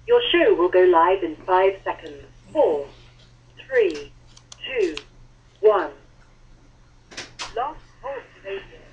Your show will go live in 5 seconds. 4, 3, 2, 1. Last voice radio.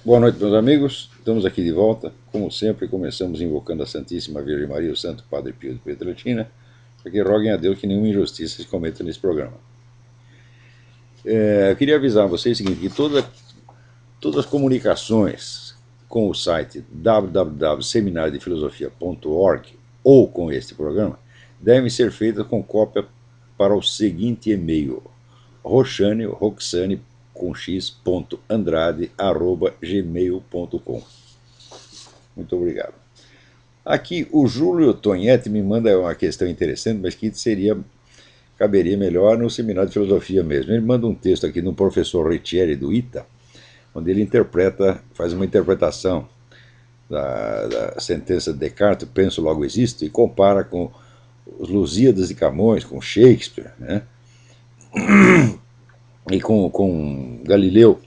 Boa noite, meus amigos. Estamos aqui de volta. Como sempre, começamos invocando a Santíssima Virgem Maria e o Santo Padre Pio de Pietrelcina, para que roguem a Deus que nenhuma injustiça se cometa nesse programa. Eu queria avisar vocês o seguinte, que todas as comunicações com o site www.seminariodefilosofia.org ou com este programa devem ser feitas com cópia para o seguinte e-mail: roxane com x.andrade@gmail.com. Muito obrigado. Aqui o Júlio Tonhetti me manda uma questão interessante, mas que caberia melhor no seminário de filosofia mesmo. Ele manda um texto aqui no professor Riccieri do ITA, onde ele faz uma interpretação da sentença de Descartes, penso logo existo, e compara com os Lusíadas de Camões, com Shakespeare, né? E com Galileu.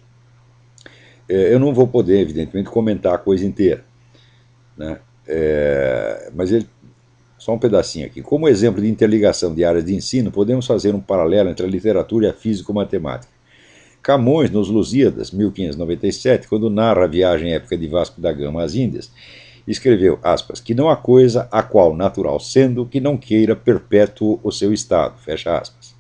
Eu não vou poder, evidentemente, comentar a coisa inteira, né? Mas só um pedacinho aqui. Como exemplo de interligação de áreas de ensino, podemos fazer um paralelo entre a literatura e a físico-matemática. Camões, nos Lusíadas, 1597, quando narra a viagem épica de Vasco da Gama às Índias, escreveu, aspas, que não há coisa a qual natural sendo que não queira perpétuo o seu estado, fecha aspas.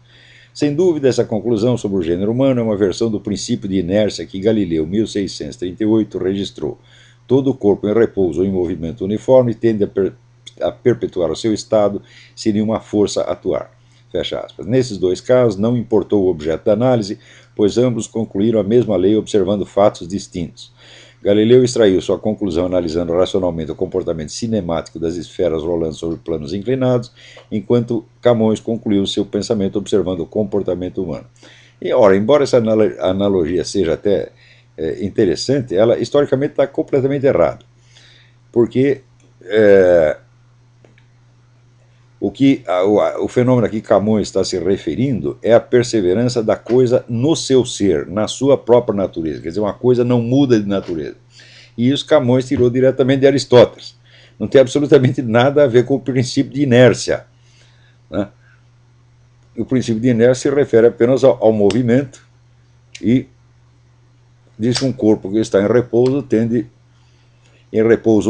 Sem dúvida, essa conclusão sobre o gênero humano é uma versão do princípio de inércia que Galileu, 1638, registrou. Todo o corpo em repouso ou em movimento uniforme tende a perpetuar o seu estado sem nenhuma força atuar. Fecha aspas. Nesses dois casos, não importou o objeto da análise, pois ambos concluíram a mesma lei observando fatos distintos. Galileu extraiu sua conclusão analisando racionalmente o comportamento cinemático das esferas rolando sobre planos inclinados, enquanto Camões concluiu seu pensamento observando o comportamento humano. E, ora, embora essa analogia seja até interessante, ela historicamente está completamente errada. Porque o fenômeno a que Camões está se referindo é a perseverança da coisa no seu ser, na sua própria natureza. Quer dizer, uma coisa não muda de natureza. E isso Camões tirou diretamente de Aristóteles. Não tem absolutamente nada a ver com o princípio de inércia, né? O princípio de inércia se refere apenas ao movimento e diz que um corpo que está em repouso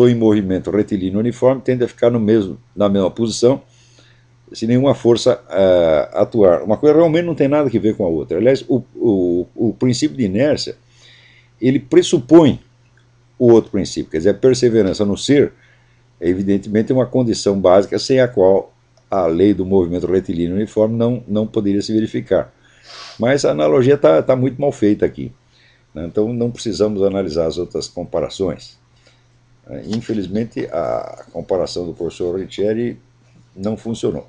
ou em movimento retilíneo uniforme, tende a ficar na mesma posição, sem nenhuma força atuar. Uma coisa realmente não tem nada a ver com a outra. Aliás, o princípio de inércia, ele pressupõe o outro princípio, quer dizer, a perseverança no ser é evidentemente uma condição básica sem a qual a lei do movimento retilíneo uniforme não poderia se verificar. Mas a analogia está muito mal feita aqui, né? Então não precisamos analisar as outras comparações. Infelizmente, a comparação do professor Riccieri não funcionou.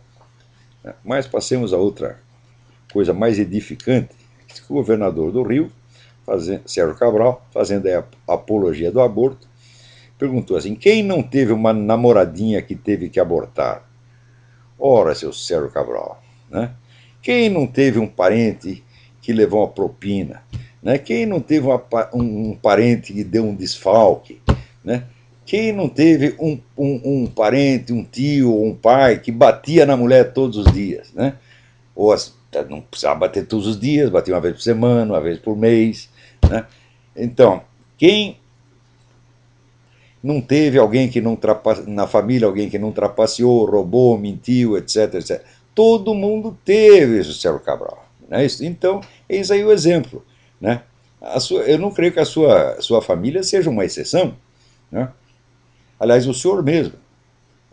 Mas passemos a outra coisa mais edificante. O governador do Rio, Sérgio Cabral, fazendo a apologia do aborto, perguntou assim, quem não teve uma namoradinha que teve que abortar? Ora, seu Sérgio Cabral, né? Quem não teve um parente que levou uma propina? né? Quem não teve um parente que deu um desfalque? Né? Quem não teve um parente, um tio, um pai que batia na mulher todos os dias? Né? Ou não precisava bater todos os dias, batia uma vez por semana, uma vez por mês. Né? Então, quem não teve alguém que não na família, alguém que não trapaceou, roubou, mentiu, etc, etc. Todo mundo teve isso, Sérgio Cabral. Né? Então, eis aí o exemplo. Né? Eu não creio que a sua família seja uma exceção. Né? Aliás, o senhor mesmo.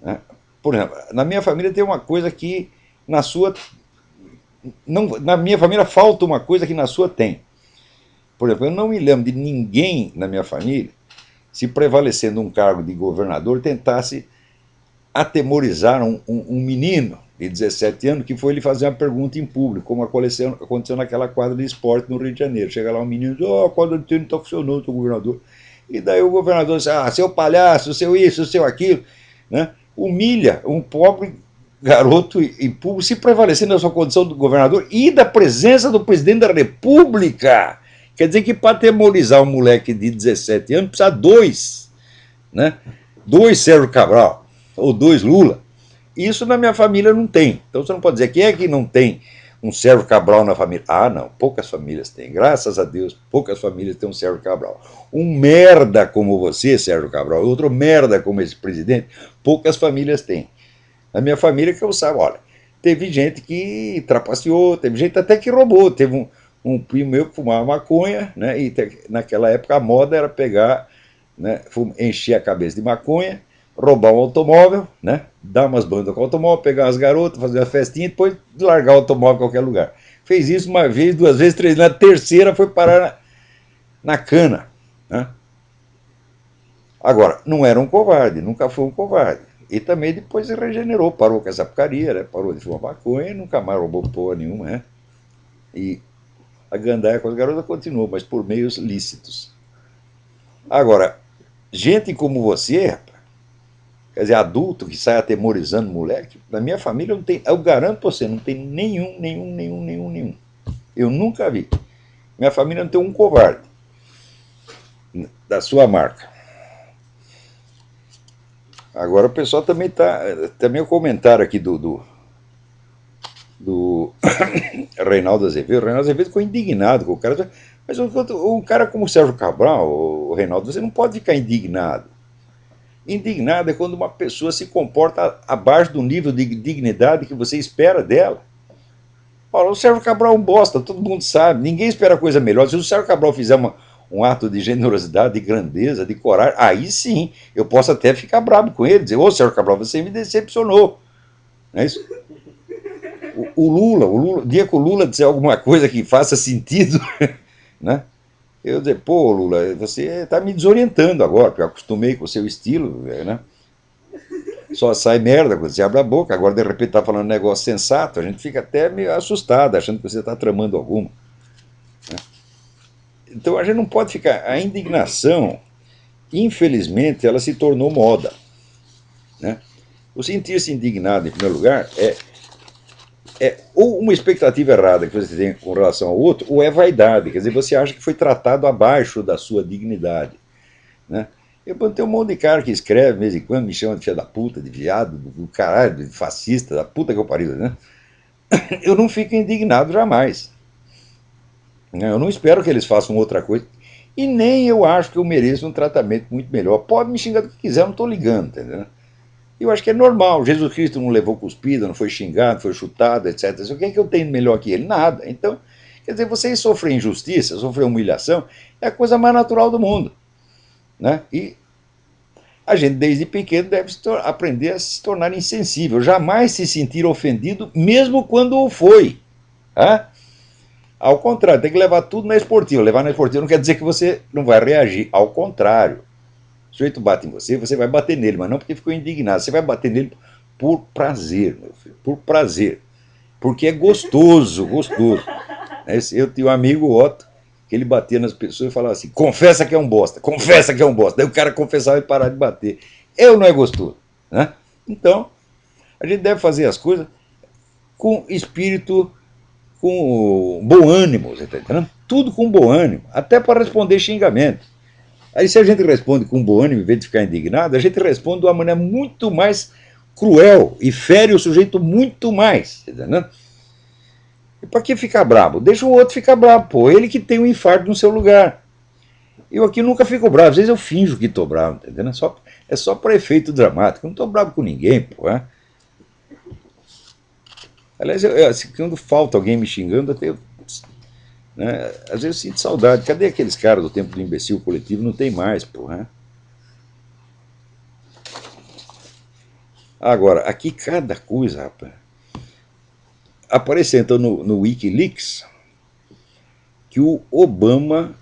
Né? Por exemplo, na minha família tem uma coisa que na sua. Não, na minha família falta uma coisa que na sua tem. Por exemplo, eu não me lembro de ninguém na minha família, se prevalecendo um cargo de governador, tentasse atemorizar um menino de 17 anos que foi lhe fazer uma pergunta em público, como aconteceu naquela quadra de esporte no Rio de Janeiro. Chega lá um menino e diz: a quadra de tênis não está funcionando, seu governador. E daí o governador diz: seu palhaço, seu isso, seu aquilo. Né? Humilha um pobre garoto em público, se prevalecendo da sua condição de governador e da presença do presidente da República. Quer dizer que para atemorizar um moleque de 17 anos precisa dois. Né? Dois Sérgio Cabral ou dois Lula. Isso na minha família não tem. Então você não pode dizer quem é que não tem um Sérgio Cabral na família. Ah, não, poucas famílias têm. Graças a Deus, poucas famílias têm um Sérgio Cabral. Um merda como você, Sérgio Cabral, outro merda como esse presidente, poucas famílias têm. Na minha família, que eu saiba, olha, teve gente que trapaceou, teve gente até que roubou. Teve um primo meu que fumava maconha, né? E naquela época a moda era pegar, né, encher a cabeça de maconha, roubar um automóvel, né? Dar umas bandas com o automóvel, pegar as garotas, fazer uma festinha e depois largar o automóvel em qualquer lugar. Fez isso uma vez, duas vezes, três. Na terceira foi parar na cana. Né? Agora, não era um covarde, nunca foi um covarde. E também depois se regenerou, parou com essa porcaria, né? Parou de fumar maconha e nunca mais roubou porra nenhuma. Né? E a gandaia com as garotas continuou, mas por meios lícitos. Agora, gente como você, quer dizer, adulto que sai atemorizando moleque, na minha família não tem, eu garanto pra você, não tem nenhum. Eu nunca vi. Minha família não tem um covarde da sua marca. Agora o pessoal também está. Também o comentário aqui do Reinaldo Azevedo. O Reinaldo Azevedo ficou indignado com o cara. Mas um cara como o Sérgio Cabral, o Reinaldo, você não pode ficar indignado. Indignado é quando uma pessoa se comporta abaixo do nível de dignidade que você espera dela. Paulo, o Sérgio Cabral é um bosta, todo mundo sabe, ninguém espera coisa melhor. Se o Sérgio Cabral fizer um ato de generosidade, de grandeza, de coragem, aí sim, eu posso até ficar bravo com ele, dizer: ô Sérgio Cabral, você me decepcionou. Não é isso? O dia que o Lula disser alguma coisa que faça sentido, né? Eu dizer: pô, Lula, você está me desorientando agora, porque eu acostumei com o seu estilo, né? Só sai merda quando você abre a boca. Agora, de repente, está falando um negócio sensato, a gente fica até meio assustado, achando que você está tramando alguma. Né? Então, a gente não pode ficar. A indignação, infelizmente, ela se tornou moda. Né? O sentir-se indignado, em primeiro lugar, é ou uma expectativa errada que você tem com relação ao outro, ou é vaidade. Quer dizer, você acha que foi tratado abaixo da sua dignidade. Né? Eu tenho um monte de cara que escreve de vez em quando, me chama de filha da puta, de viado, do caralho, de fascista, da puta que eu pariu, né? Eu não fico indignado jamais. Eu não espero que eles façam outra coisa. E nem eu acho que eu mereço um tratamento muito melhor. Pode me xingar do que quiser, eu não estou ligando, entendeu? Eu acho que é normal. Jesus Cristo não levou cuspida, não foi xingado, não foi chutado, etc. O que é que eu tenho melhor que ele? Nada. Então, quer dizer, vocês sofrem injustiça, sofrem humilhação, é a coisa mais natural do mundo. Né? E a gente, desde pequeno, deve aprender a se tornar insensível, jamais se sentir ofendido, mesmo quando o foi. Tá? Ao contrário, tem que levar tudo na esportiva. Levar na esportiva não quer dizer que você não vai reagir. Ao contrário. O sujeito bate em você, você vai bater nele, mas não porque ficou indignado. Você vai bater nele por prazer, meu filho. Por prazer. Porque é gostoso, gostoso. Eu tinha um amigo, Otto, que ele batia nas pessoas e falava assim: confessa que é um bosta, confessa que é um bosta. Daí o cara confessava e parava de bater. Eu não é gostoso. Né? Então, a gente deve fazer as coisas com espírito com bom ânimo, você está entendendo? Tudo com bom ânimo, até para responder xingamento. Aí se a gente responde com bom ânimo, em vez de ficar indignado, a gente responde de uma maneira muito mais cruel e fere o sujeito muito mais, tá entendendo? E para que ficar bravo? Deixa o outro ficar bravo, pô, ele que tem um infarto no seu lugar. Eu aqui nunca fico bravo, às vezes eu finjo que estou bravo, tá entendendo? É só para efeito dramático, eu não estou bravo com ninguém, pô, é? Aliás, assim, quando falta alguém me xingando, até né, às vezes eu sinto saudade. Cadê aqueles caras do tempo do imbecil coletivo? Não tem mais, pô, né? Agora, aqui cada coisa, rapaz. Apareceu então no Wikileaks que o Obama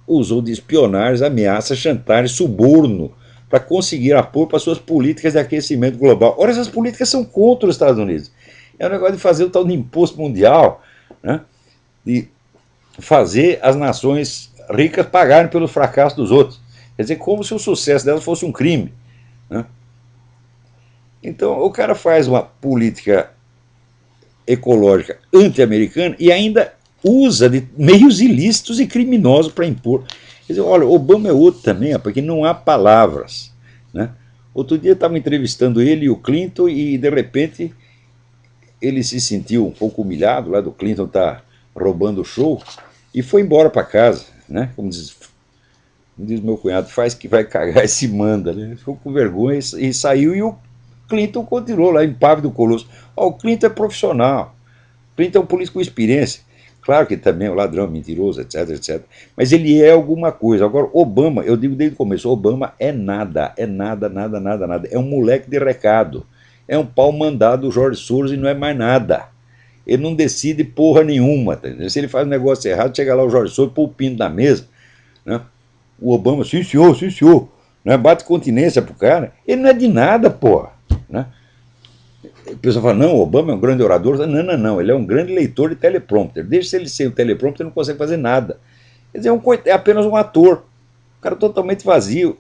usou de espionagem, ameaça, chantagem, suborno para conseguir apoio para suas políticas de aquecimento global. Ora, essas políticas são contra os Estados Unidos. É o negócio de fazer o tal de imposto mundial, né? De fazer as nações ricas pagarem pelo fracasso dos outros. Quer dizer, como se o sucesso delas fosse um crime, né? Então, o cara faz uma política ecológica anti-americana e ainda usa de meios ilícitos e criminosos para impor. Quer dizer, olha, Obama é outro também, porque não há palavras, né? Outro dia estava entrevistando ele e o Clinton e, de repente, ele se sentiu um pouco humilhado, lá do Clinton tá roubando o show, e foi embora para casa, né? Como diz meu cunhado, faz que vai cagar e se manda, né? Ficou com vergonha e saiu, e o Clinton continuou lá, impávido, colosso. O Clinton é profissional, o Clinton é um político com experiência. Claro que também é um ladrão, mentiroso, etc, etc. Mas ele é alguma coisa. Agora, Obama, eu digo desde o começo, Obama é nada, nada, nada. É um moleque de recado. É um pau mandado do George Soros e não é mais nada. Ele não decide porra nenhuma. Tá? Se ele faz um negócio errado, chega lá o George Soros, põe o pino na mesa, né? O Obama, sim senhor, né? Bate continência pro cara. Ele não é de nada, porra, né? O pessoal fala, não, o Obama é um grande orador. Não, ele é um grande leitor de teleprompter. Deixa ele ser o teleprompter, ele não consegue fazer nada. Quer dizer, é apenas um ator. Um cara totalmente vazio.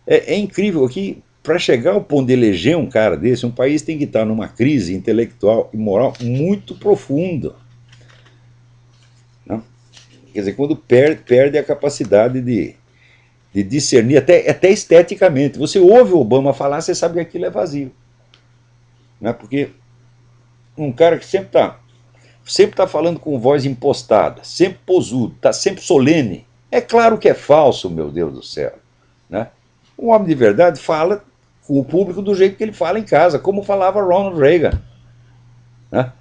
É incrível aqui, para chegar ao ponto de eleger um cara desse, um país tem que estar numa crise intelectual e moral muito profunda. Não? Quer dizer, quando perde a capacidade de discernir, até esteticamente. Você ouve o Obama falar, você sabe que aquilo é vazio. Né? Porque um cara que sempre tá falando com voz impostada, sempre posudo, está sempre solene. É claro que é falso, meu Deus do céu. Né? Um homem de verdade fala com o público do jeito que ele fala em casa, como falava Ronald Reagan. Né?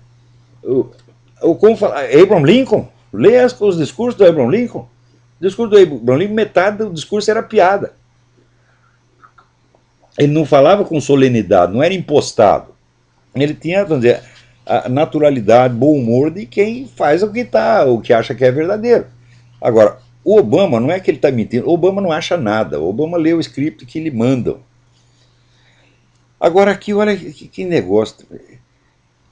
Como fala, Abraham Lincoln, leia os discursos do Abraham Lincoln. O discurso do Abraham Lincoln, metade do discurso era piada. Ele não falava com solenidade, não era impostado. Ele tinha, vamos dizer, a naturalidade, bom humor de quem faz o que acha que é verdadeiro. Agora, o Obama não é que ele está mentindo, o Obama não acha nada, o Obama lê o script que lhe mandam. Agora aqui, olha que negócio.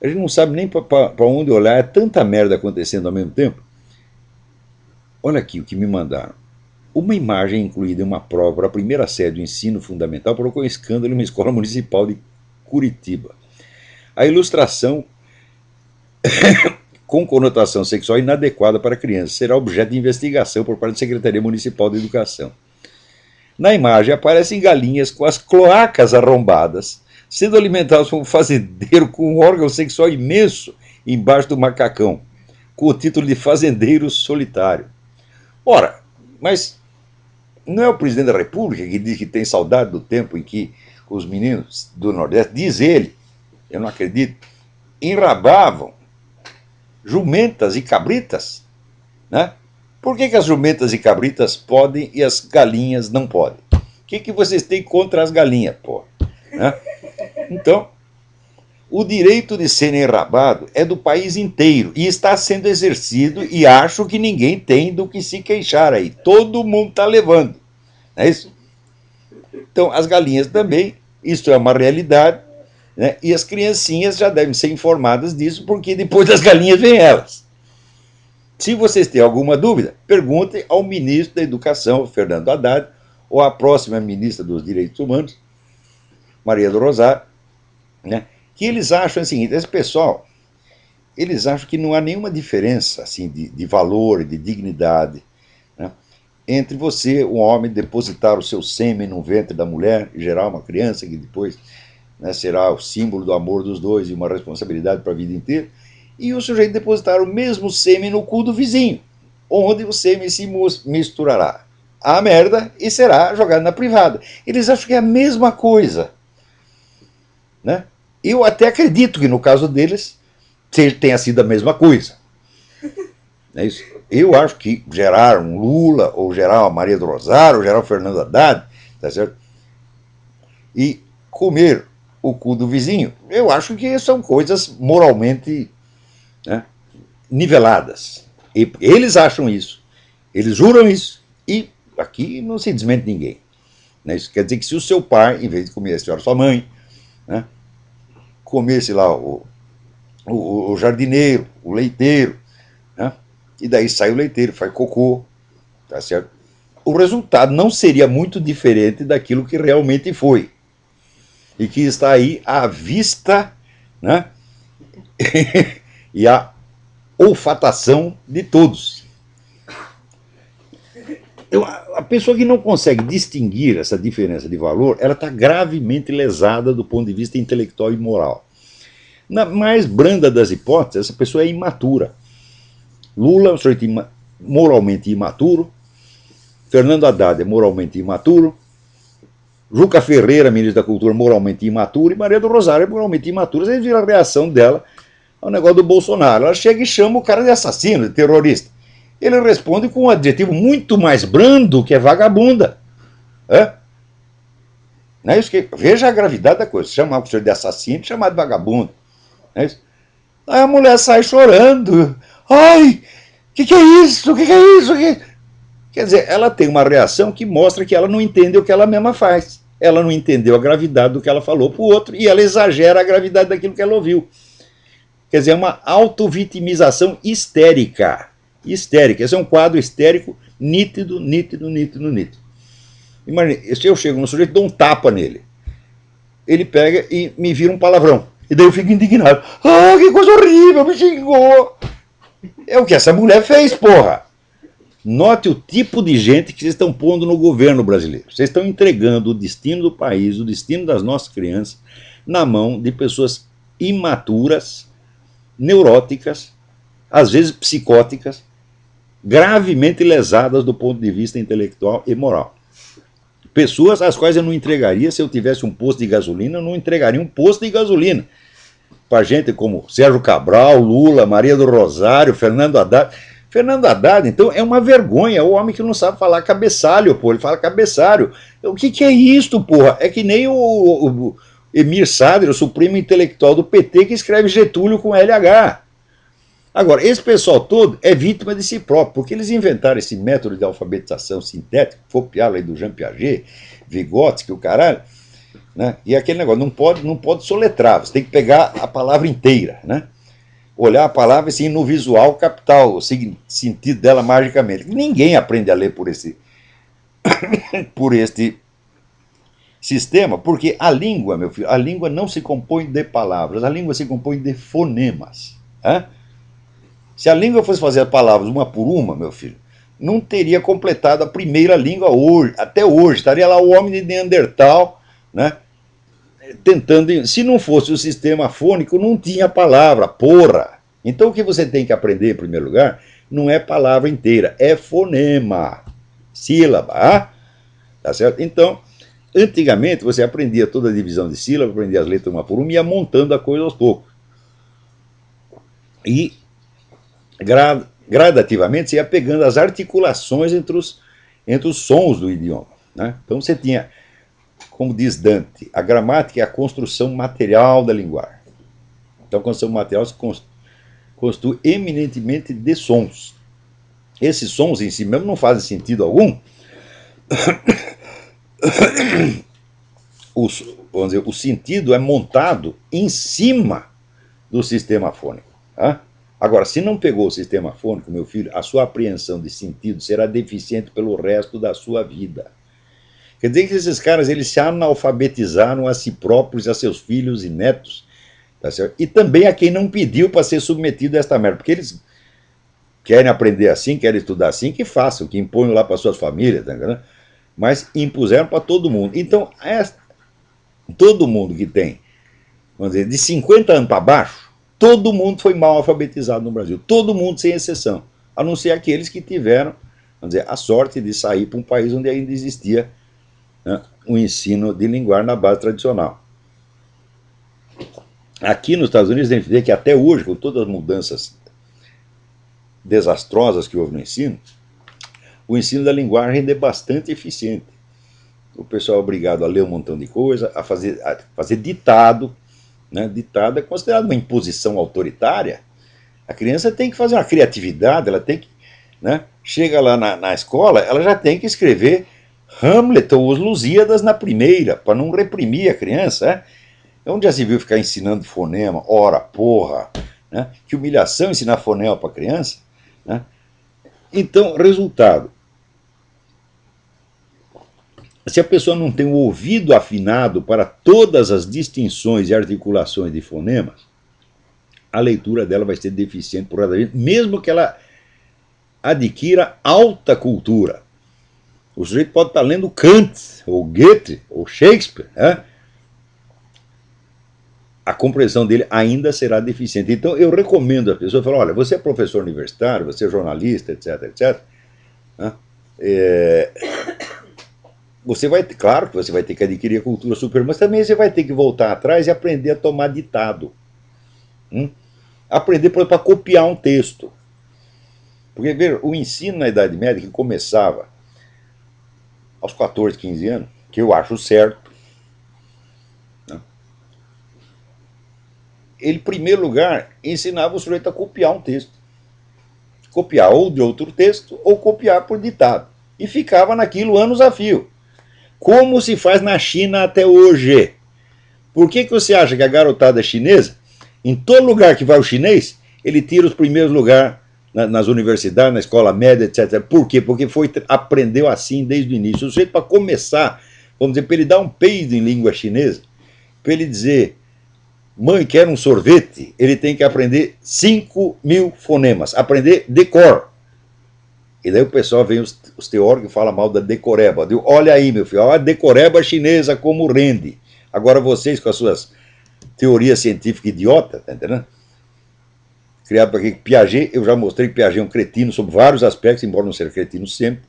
A gente não sabe nem para onde olhar, é tanta merda acontecendo ao mesmo tempo. Olha aqui o que me mandaram. Uma imagem incluída em uma prova para a primeira série do ensino fundamental provocou um escândalo em uma escola municipal de Curitiba. A ilustração com conotação sexual inadequada para crianças será objeto de investigação por parte da Secretaria Municipal de Educação. Na imagem aparecem galinhas com as cloacas arrombadas, sendo alimentadas por um fazendeiro com um órgão sexual imenso embaixo do macacão, com o título de Fazendeiro Solitário. Ora, mas não é o presidente da República que diz que tem saudade do tempo em que os meninos do Nordeste, diz ele, eu não acredito, enrabavam jumentas e cabritas, né? Por que as jumentas e cabritas podem e as galinhas não podem? O que vocês têm contra as galinhas, pô? Né? Então, o direito de ser enrabado é do país inteiro e está sendo exercido e acho que ninguém tem do que se queixar aí. Todo mundo está levando, não é isso? Então, as galinhas também, isso é uma realidade, né? E as criancinhas já devem ser informadas disso, porque depois das galinhas vêm elas. Se vocês têm alguma dúvida, perguntem ao ministro da Educação, Fernando Haddad, ou à próxima ministra dos Direitos Humanos, Maria do Rosário, né? Que eles acham o seguinte, esse pessoal eles acham que não há nenhuma diferença assim, de valor, de dignidade, né, entre você, um homem, depositar o seu sêmen no ventre da mulher e gerar uma criança que depois, né, será o símbolo do amor dos dois e uma responsabilidade para a vida inteira, e o sujeito depositar o mesmo sêmen no cu do vizinho, onde o sêmen se misturará à merda e será jogado na privada. Eles acham que é a mesma coisa, né? Eu até acredito que no caso deles tenha sido a mesma coisa. É isso. Eu acho que gerar um Lula, ou gerar uma Maria do Rosário, ou gerar um Fernando Haddad, tá certo? E comer o cu do vizinho, eu acho que são coisas moralmente, né, niveladas. E eles acham isso, eles juram isso, e aqui não se desmente ninguém. Né? Isso quer dizer que se o seu pai, em vez de comer a senhora sua mãe, né, comesse lá o jardineiro, o leiteiro, né, e daí sai o leiteiro, faz cocô, tá certo? O resultado não seria muito diferente daquilo que realmente foi. E que está aí à vista, né, e a olfatação de todos. A pessoa que não consegue distinguir essa diferença de valor, ela está gravemente lesada do ponto de vista intelectual e moral. Na mais branda das hipóteses, essa pessoa é imatura. Lula é um sujeito moralmente imaturo, Fernando Haddad é moralmente imaturo, Juca Ferreira, ministro da Cultura, moralmente imaturo, e Maria do Rosário é moralmente imatura. Vocês viram a reação dela ao negócio do Bolsonaro. Ela chega e chama o cara de assassino, de terrorista. Ele responde com um adjetivo muito mais brando, que é vagabunda. É? Não é isso que... Veja a gravidade da coisa. Chamar o senhor de assassino e chamar de vagabundo. Não é isso? Aí a mulher sai chorando. Ai, o que é isso? O que é isso? Quer dizer, ela tem uma reação que mostra que ela não entende o que ela mesma faz. Ela não entendeu a gravidade do que ela falou para o outro e ela exagera a gravidade daquilo que ela ouviu. Quer dizer, é uma autovitimização histérica. Histérica. Esse é um quadro histérico nítido, nítido, nítido, nítido. Imagina, se eu chego no sujeito e dou um tapa nele, ele pega e me vira um palavrão. E daí eu fico indignado. Ah, que coisa horrível, me xingou. É o que essa mulher fez, porra. Note o tipo de gente que vocês estão pondo no governo brasileiro. Vocês estão entregando o destino do país, o destino das nossas crianças, na mão de pessoas imaturas, neuróticas, às vezes psicóticas, gravemente lesadas do ponto de vista intelectual e moral. Pessoas às quais eu não entregaria, se eu tivesse um posto de gasolina, eu não entregaria um posto de gasolina para gente como Sérgio Cabral, Lula, Maria do Rosário, Fernando Haddad. Fernando Haddad, então, é uma vergonha. O homem que não sabe falar cabeçalho, pô, ele fala cabeçalho. O que é isto, porra? É que nem o Emir Sadr, o supremo intelectual do PT, que escreve Getúlio com LH. Agora, esse pessoal todo é vítima de si próprio, porque eles inventaram esse método de alfabetização sintética, copiaram aí do Jean Piaget, Vygotsky, o caralho, né? E aquele negócio, não pode soletrar, você tem que pegar a palavra inteira, né? Olhar a palavra assim no visual, captar o sentido dela magicamente. Ninguém aprende a ler por este sistema, porque a língua, meu filho, a língua não se compõe de palavras, a língua se compõe de fonemas. Né? Se a língua fosse fazer as palavras uma por uma, meu filho, não teria completado a primeira língua hoje, até hoje. Estaria lá o homem de Neandertal, né? Tentando. Se não fosse o sistema fônico, não tinha palavra, porra. Então o que você tem que aprender, em primeiro lugar, não é palavra inteira, é fonema, sílaba. Tá certo? Então, antigamente você aprendia toda a divisão de sílaba, aprendia as letras uma por uma e ia montando a coisa aos poucos. E gradativamente você ia pegando as articulações entre os sons do idioma. Né? Então você tinha, como diz Dante, a gramática é a construção material da linguagem. Então a construção material se constitui eminentemente de sons. Esses sons em si mesmo não fazem sentido algum. Vamos dizer, o sentido é montado em cima do sistema fônico. Tá? Agora, se não pegou o sistema fônico, meu filho, a sua apreensão de sentido será deficiente pelo resto da sua vida. Quer dizer que esses caras eles se analfabetizaram a si próprios, a seus filhos e netos, Tá certo? E também a quem não pediu para ser submetido a esta merda, porque eles querem aprender assim, querem estudar assim, que façam, que imponham lá para suas famílias, tá entendendo? Mas impuseram para todo mundo. Então, todo mundo que tem, vamos dizer, de 50 anos para baixo, todo mundo foi mal alfabetizado no Brasil. Todo mundo, sem exceção. A não ser aqueles que tiveram, vamos dizer, a sorte de sair para um país onde ainda existia, né, um ensino de linguagem na base tradicional. Aqui nos Estados Unidos, a gente vê que até hoje, com todas as mudanças desastrosas que houve no ensino, o ensino da linguagem ainda é bastante eficiente. O pessoal é obrigado a ler um montão de coisa, a fazer ditado. Né? Ditado é considerado uma imposição autoritária. A criança tem que fazer uma criatividade, ela tem que, né? Chega lá na escola, ela já tem que escrever Hamlet ou os Lusíadas na primeira, para não reprimir a criança. Né? Onde já se viu ficar ensinando fonema, ora, porra, né? Que humilhação ensinar fonema para criança. Né? Então, resultado. Se a pessoa não tem o ouvido afinado para todas as distinções e articulações de fonemas, a leitura dela vai ser deficiente por causa disso, mesmo que ela adquira alta cultura. O sujeito pode estar lendo Kant, ou Goethe, ou Shakespeare. Né? A compreensão dele ainda será deficiente. Então eu recomendo a pessoa falar, olha, você é professor universitário, você é jornalista, etc, etc. Né? Você vai, claro que você vai ter que adquirir a cultura superior, mas também você vai ter que voltar atrás e aprender a tomar ditado. Aprender, por exemplo, a copiar um texto. Porque, veja, o ensino na Idade Média, que começava aos 14, 15 anos, que eu acho certo, né? Ele, em primeiro lugar, ensinava o sujeito a copiar um texto. Copiar ou de outro texto, ou copiar por ditado. E ficava naquilo anos a fio. Como se faz na China até hoje. Por que você acha que a garotada chinesa, em todo lugar que vai o chinês, ele tira os primeiros lugares nas universidades, na escola média, etc. Por quê? Porque aprendeu assim desde o início. O sujeito, para começar, vamos dizer, para ele dar um peido em língua chinesa, para ele dizer, mãe, quer um sorvete, ele tem que aprender 5.000 fonemas, aprender de cor. E daí o pessoal vem, os teóricos, e fala mal da decoreba. Digo, olha aí, meu filho, a decoreba chinesa como rende. Agora vocês, com as suas teorias científicas idiota, tá entendendo? Criado por aqui, Piaget, eu já mostrei que Piaget é um cretino sob vários aspectos, embora não seja cretino sempre,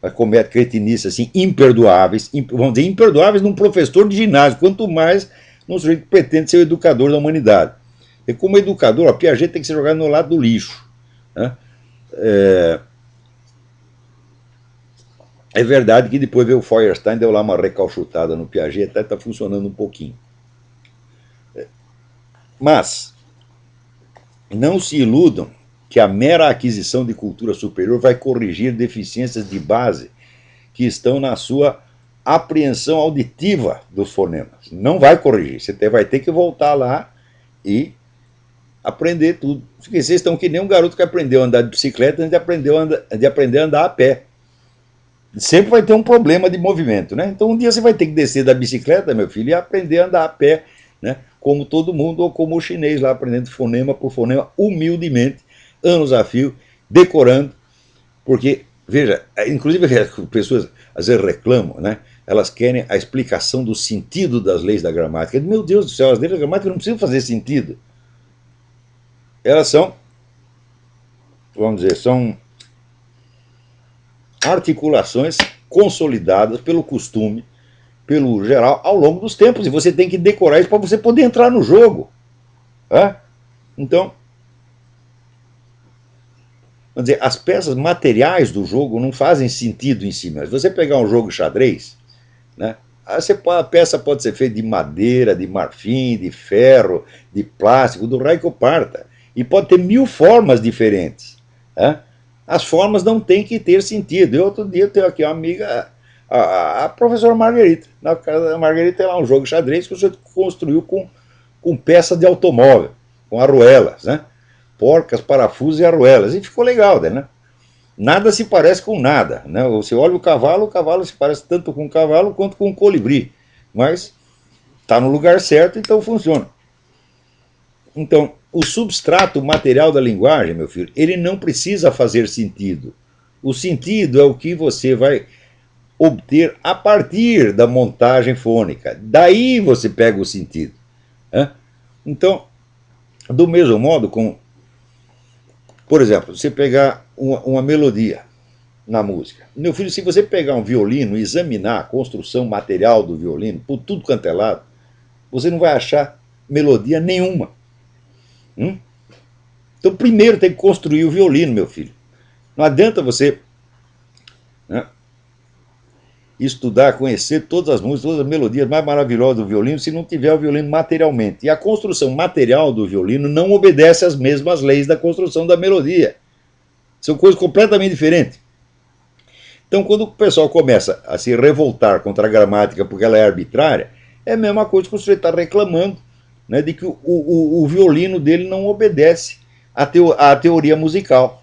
mas comete cretinices assim, imperdoáveis, vamos dizer, imperdoáveis num professor de ginásio, quanto mais num sujeito que pretende ser o educador da humanidade. E como educador, Piaget tem que ser jogado no lado do lixo. Né? É verdade que depois veio o Feuerstein, deu lá uma recalchutada no Piaget, até está funcionando um pouquinho. Mas não se iludam que a mera aquisição de cultura superior vai corrigir deficiências de base que estão na sua apreensão auditiva dos fonemas. Não vai corrigir, você vai ter que voltar lá e aprender tudo. Porque vocês estão que nem um garoto que aprendeu a andar de bicicleta antes de aprender a andar a pé. Sempre vai ter um problema de movimento, né? Então um dia você vai ter que descer da bicicleta, meu filho, e aprender a andar a pé, né? Como todo mundo, ou como o chinês lá, aprendendo fonema por fonema, humildemente, anos a fio, decorando, porque, veja, inclusive as pessoas às vezes reclamam, né? Elas querem a explicação do sentido das leis da gramática. Meu Deus do céu, as leis da gramática não precisam fazer sentido. Elas são, vamos dizer, são articulações consolidadas pelo costume, pelo geral, ao longo dos tempos. E você tem que decorar isso para você poder entrar no jogo. Então, vamos dizer, as peças materiais do jogo não fazem sentido em si. Mas você pegar um jogo de xadrez, né, a peça pode ser feita de madeira, de marfim, de ferro, de plástico, do raio que eu parta. E pode ter 1000 formas diferentes. As formas não têm que ter sentido. Eu outro dia tenho aqui uma amiga, a professora Margarita. Na casa da Margarita tem lá um jogo de xadrez que você construiu com peças de automóvel, com arruelas, né? Porcas, parafusos e arruelas. E ficou legal, né? Nada se parece com nada. Né? Você olha o cavalo se parece tanto com um cavalo quanto com um colibri. Mas está no lugar certo, então funciona. Então, o substrato material da linguagem, meu filho, ele não precisa fazer sentido. O sentido é o que você vai obter a partir da montagem fônica. Daí você pega o sentido. Né? Então, do mesmo modo, por exemplo, você pegar uma melodia na música. Meu filho, se você pegar um violino e examinar a construção material do violino, por tudo quanto é lado, você não vai achar melodia nenhuma. Então, primeiro tem que construir o violino, meu filho. Não adianta você, né, estudar, conhecer todas as músicas, todas as melodias mais maravilhosas do violino, se não tiver o violino materialmente. E a construção material do violino não obedece às mesmas leis da construção da melodia. São coisas completamente diferentes. Então, quando o pessoal começa a se revoltar contra a gramática porque ela é arbitrária, é a mesma coisa que você está reclamando, né, de que o violino dele não obedece à teoria musical.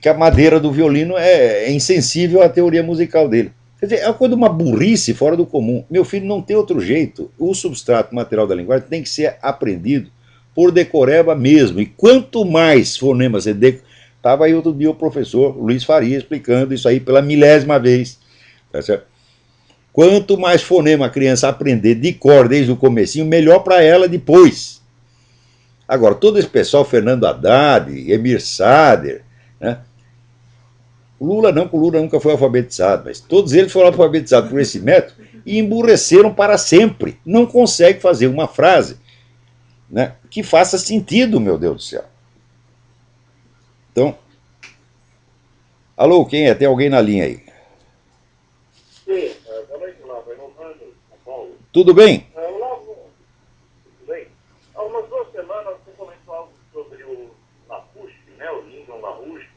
Que a madeira do violino é insensível à teoria musical dele. Quer dizer, é uma coisa de uma burrice fora do comum. Meu filho, não tem outro jeito. O substrato material da linguagem tem que ser aprendido por decoreba mesmo. E quanto mais fonemas você Estava aí outro dia o professor Luiz Faria explicando isso aí pela 1000ª vez. Tá certo? Quanto mais fonema a criança aprender de cor desde o comecinho, melhor para ela depois. Agora, todo esse pessoal, Fernando Haddad, Emir Sader, né? O Lula não, porque o Lula nunca foi alfabetizado, mas todos eles foram alfabetizados por esse método e emburreceram para sempre. Não consegue fazer uma frase, né, que faça sentido, meu Deus do céu. Então, alô, quem é? Tem alguém na linha aí? Sim, boa noite, Olavo. Renovando, São Paulo. Tudo bem? Olavo, tudo bem? Há umas 2 semanas você comentou algo sobre o LaRouche, né, o Lyndon LaRouche.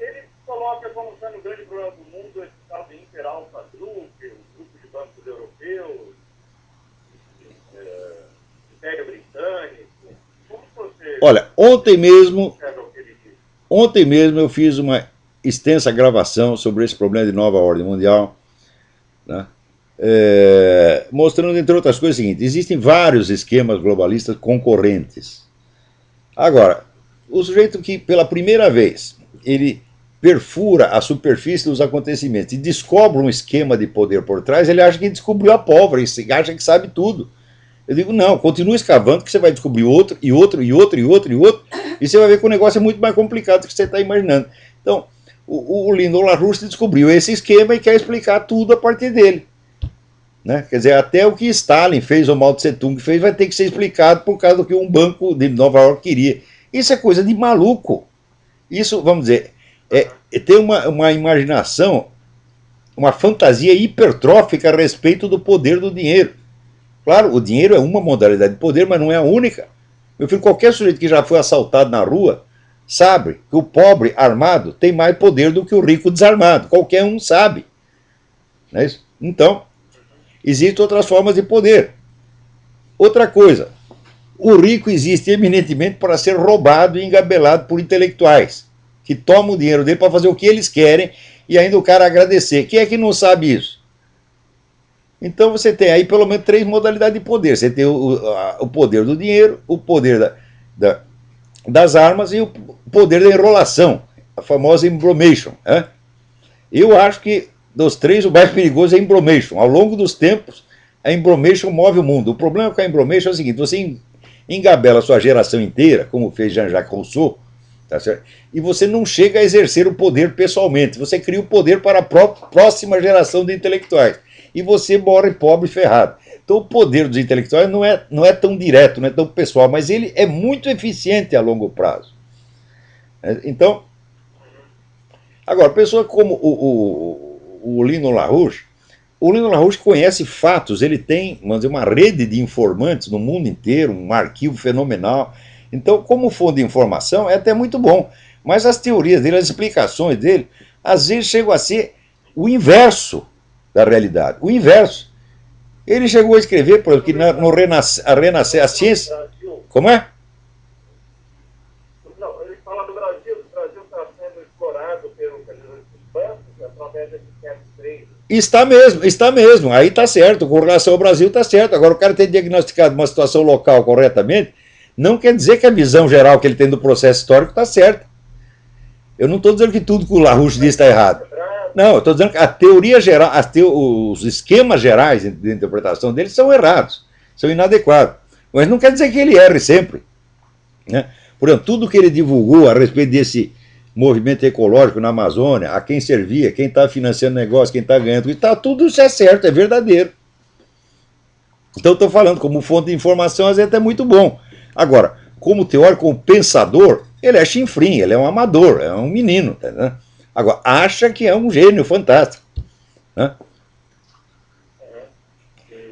Ele coloca como sendo o grande problema do mundo esse tal de Inter-Alpha Group, o grupo de bancos europeus, Império Britânico. Como você... Olha, ontem mesmo eu fiz uma extensa gravação sobre esse problema de nova ordem mundial, né? Mostrando, entre outras coisas, o seguinte: existem vários esquemas globalistas concorrentes. Agora, o sujeito que pela primeira vez ele perfura a superfície dos acontecimentos e descobre um esquema de poder por trás, ele acha que descobriu a pólvora, ele acha que sabe tudo. Eu digo, não, continue escavando que você vai descobrir outro, e outro, e outro, e outro, e outro, e você vai ver que o negócio é muito mais complicado do que você está imaginando. Então, o Lyndon LaRouche descobriu esse esquema e quer explicar tudo a partir dele. Né? Quer dizer, até o que Stalin fez ou Mao Tse Tung fez vai ter que ser explicado por causa do que um banco de Nova York queria. Isso é coisa de maluco. Isso, vamos dizer, tem uma imaginação, uma fantasia hipertrófica a respeito do poder do dinheiro. Claro, o dinheiro é uma modalidade de poder, mas não é a única. Meu filho, qualquer sujeito que já foi assaltado na rua sabe que o pobre armado tem mais poder do que o rico desarmado. Qualquer um sabe. Não é isso? Então, existem outras formas de poder. Outra coisa, o rico existe eminentemente para ser roubado e engabelado por intelectuais, que tomam o dinheiro dele para fazer o que eles querem e ainda o cara agradecer. Quem é que não sabe isso? Então você tem aí pelo menos 3 modalidades de poder. Você tem o poder do dinheiro, o poder das armas e o poder da enrolação, a famosa embromation. Né? Eu acho que dos 3 o mais perigoso é a embromation. Ao longo dos tempos, a embromation move o mundo. O problema com a embromation é o seguinte: você engabela a sua geração inteira, como fez Jean-Jacques Rousseau, tá certo? E você não chega a exercer o poder pessoalmente. Você cria o poder para a próxima geração de intelectuais. E você morre pobre e ferrado. Então o poder dos intelectuais não é tão direto, não é tão pessoal, mas ele é muito eficiente a longo prazo. Então, agora, pessoa como o Lyndon LaRouche, conhece fatos, ele tem, vamos dizer, uma rede de informantes no mundo inteiro, um arquivo fenomenal. Então, como fonte de informação, é até muito bom. Mas as teorias dele, as explicações dele, às vezes chegam a ser o inverso da realidade. O inverso. Ele chegou a escrever, por exemplo, que a ciência... Como é? Não, ele fala do Brasil está sendo explorado pelos bancos, a própria queda de 103. Está mesmo, está mesmo. Aí está certo, com relação ao Brasil está certo. Agora, o cara ter diagnosticado uma situação local corretamente, não quer dizer que a visão geral que ele tem do processo histórico está certa. Eu não estou dizendo que tudo que o LaRouche diz está errado. Não, eu estou dizendo que a teoria geral, os esquemas gerais de interpretação dele são errados, são inadequados. Mas não quer dizer que ele erre sempre. Né? Por exemplo, tudo que ele divulgou a respeito desse movimento ecológico na Amazônia, a quem servia, quem está financiando o negócio, quem está ganhando, tudo isso é certo, é verdadeiro. Então, estou falando, como fonte de informação, às vezes é muito bom. Agora, como teórico, como pensador, ele é chinfrim, ele é um amador, é um menino. Né? Agora, acha que é um gênio fantástico. Né?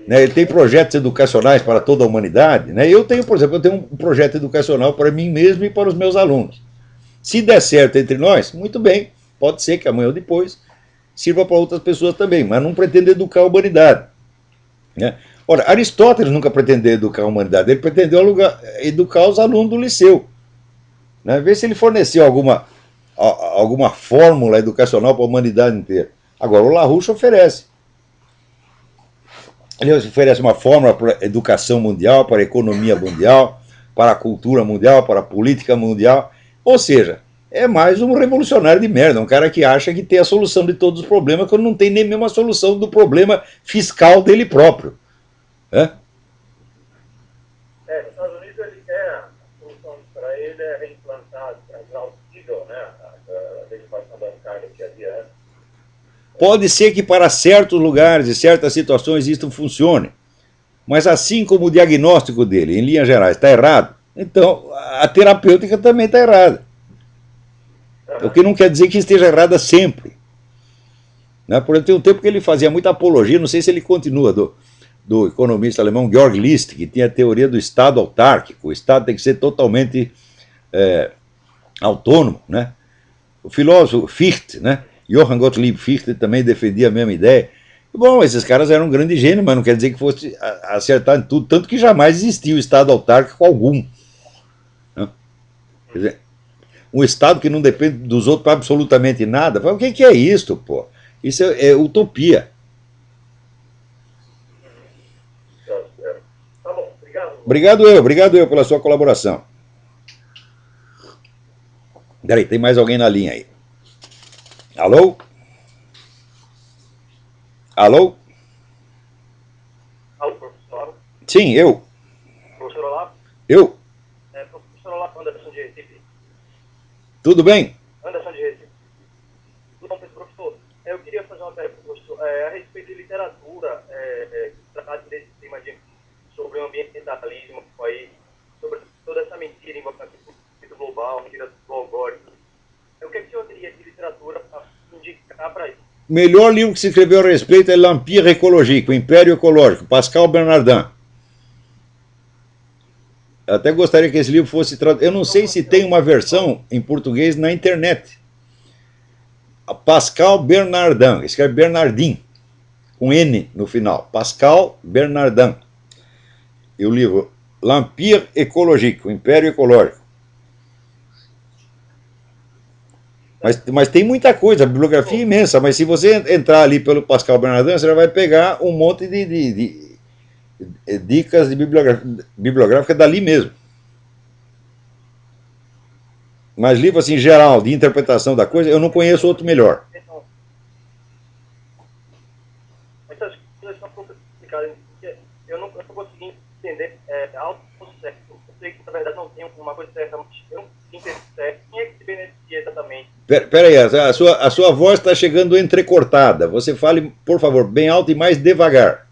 Ele tem projetos educacionais para toda a humanidade. Né? Eu tenho, por exemplo, eu tenho um projeto educacional para mim mesmo e para os meus alunos. Se der certo entre nós, muito bem. Pode ser que amanhã ou depois sirva para outras pessoas também, mas não pretende educar a humanidade. Né? Ora, Aristóteles nunca pretendeu educar a humanidade, ele pretendeu educar os alunos do liceu. Né? Ver se ele forneceu alguma fórmula educacional para a humanidade inteira. Agora, o LaRouche oferece. Ele oferece uma fórmula para a educação mundial, para a economia mundial, para a cultura mundial, para a política mundial. Ou seja, é mais um revolucionário de merda, um cara que acha que tem a solução de todos os problemas, quando não tem nem mesmo a solução do problema fiscal dele próprio. Nos Estados Unidos ele quer, a solução para ele é reimplantar exaustível, né, a legislação bancária que havia antes. Pode ser que para certos lugares e certas situações isso funcione, mas assim como o diagnóstico dele, em linhas gerais, está errado, então a terapêutica também está errada. O que não quer dizer que esteja errada sempre. Né? Por exemplo, tem um tempo que ele fazia muita apologia, não sei se ele continua, do economista alemão Georg List, que tinha a teoria do Estado autárquico. O Estado tem que ser totalmente autônomo. Né? O filósofo Fichte, né? Johann Gottlieb Fichte, também defendia a mesma ideia. Bom, esses caras eram um grande gênio, mas não quer dizer que fosse acertar em tudo, tanto que jamais existiu Estado autárquico algum. Né? Quer dizer, um Estado que não depende dos outros para absolutamente nada. O que é isso, pô? Isso é utopia. Tá bom, obrigado. Obrigado eu pela sua colaboração. Peraí, tem mais alguém na linha aí. Alô? Alô? Alô, professor. Sim, eu. Professor Olavo? Eu. Professor Olavo, Anderson de Recife. Tudo bem? Anderson de Recife. Tudo bom, professor? Eu queria fazer uma pergunta, professor, a respeito de literatura, que trata desse tema sobre o ambientalismo aí, sobre toda essa mentira envolvendo aquecimento global, mentira do algoritmo. O que é que o senhor teria de literatura para indicar para isso? O melhor livro que se escreveu a respeito é L'Empire Écologique, o Império Ecológico, Pascal Bernardin. Eu até gostaria que esse livro fosse traduzido. Eu não sei se tem uma versão em português na internet. Pascal Bernardin, escreve Bernardin, com N no final. Pascal Bernardin. E o livro L'Empire Écologique, o Império Ecológico. Mas tem muita coisa, a bibliografia é imensa, mas se você entrar ali pelo Pascal Bernardin, você já vai pegar um monte de dicas de bibliográfica dali mesmo. Mas livro assim, geral, de interpretação da coisa, eu não conheço outro melhor. Essas coisas são complicadas, porque eu não consegui entender algo certo. Eu sei que, na verdade, não tem uma coisa certa, mas eu não consegui entender certo. Quem é que se beneficia exatamente? Peraí, a sua voz está chegando entrecortada. Você fale, por favor, bem alto e mais devagar.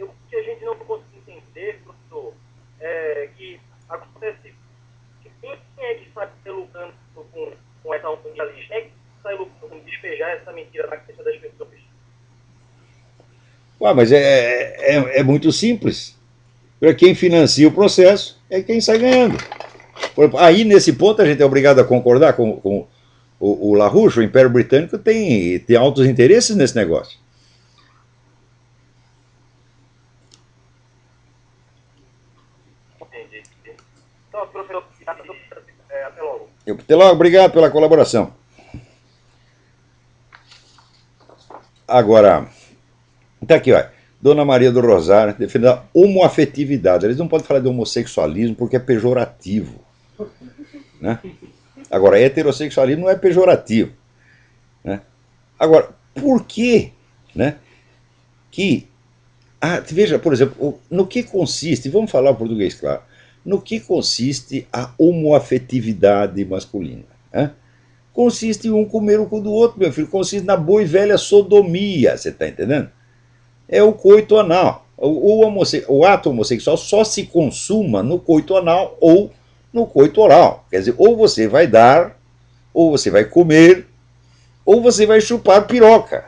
O que a gente não consegue entender, professor, é que acontece que quem é que sai lutando com essa ambientalista? Quem é que sai lutando com despejar essa mentira na cabeça das pessoas? Ué, mas é muito simples. Para quem financia o processo é quem sai ganhando. Aí, nesse ponto, a gente é obrigado a concordar com o LaRouche, o Império Britânico tem altos interesses nesse negócio. Entendi. Então, professor, até logo. Até logo, obrigado pela colaboração. Agora, tá aqui, ó. Dona Maria do Rosário defende a homoafetividade. Eles não podem falar de homossexualismo porque é pejorativo, né? Agora, heterossexualismo não é pejorativo, né? Agora, por que, né, que... veja, por exemplo, no que consiste, vamos falar o português claro, no que consiste a homoafetividade masculina, né? Consiste em um comer o cu do outro, meu filho, consiste na boa e velha sodomia, você está entendendo? É o coito anal. O ato homossexual só se consuma no coito anal ou no coito oral. Quer dizer, ou você vai dar, ou você vai comer, ou você vai chupar piroca.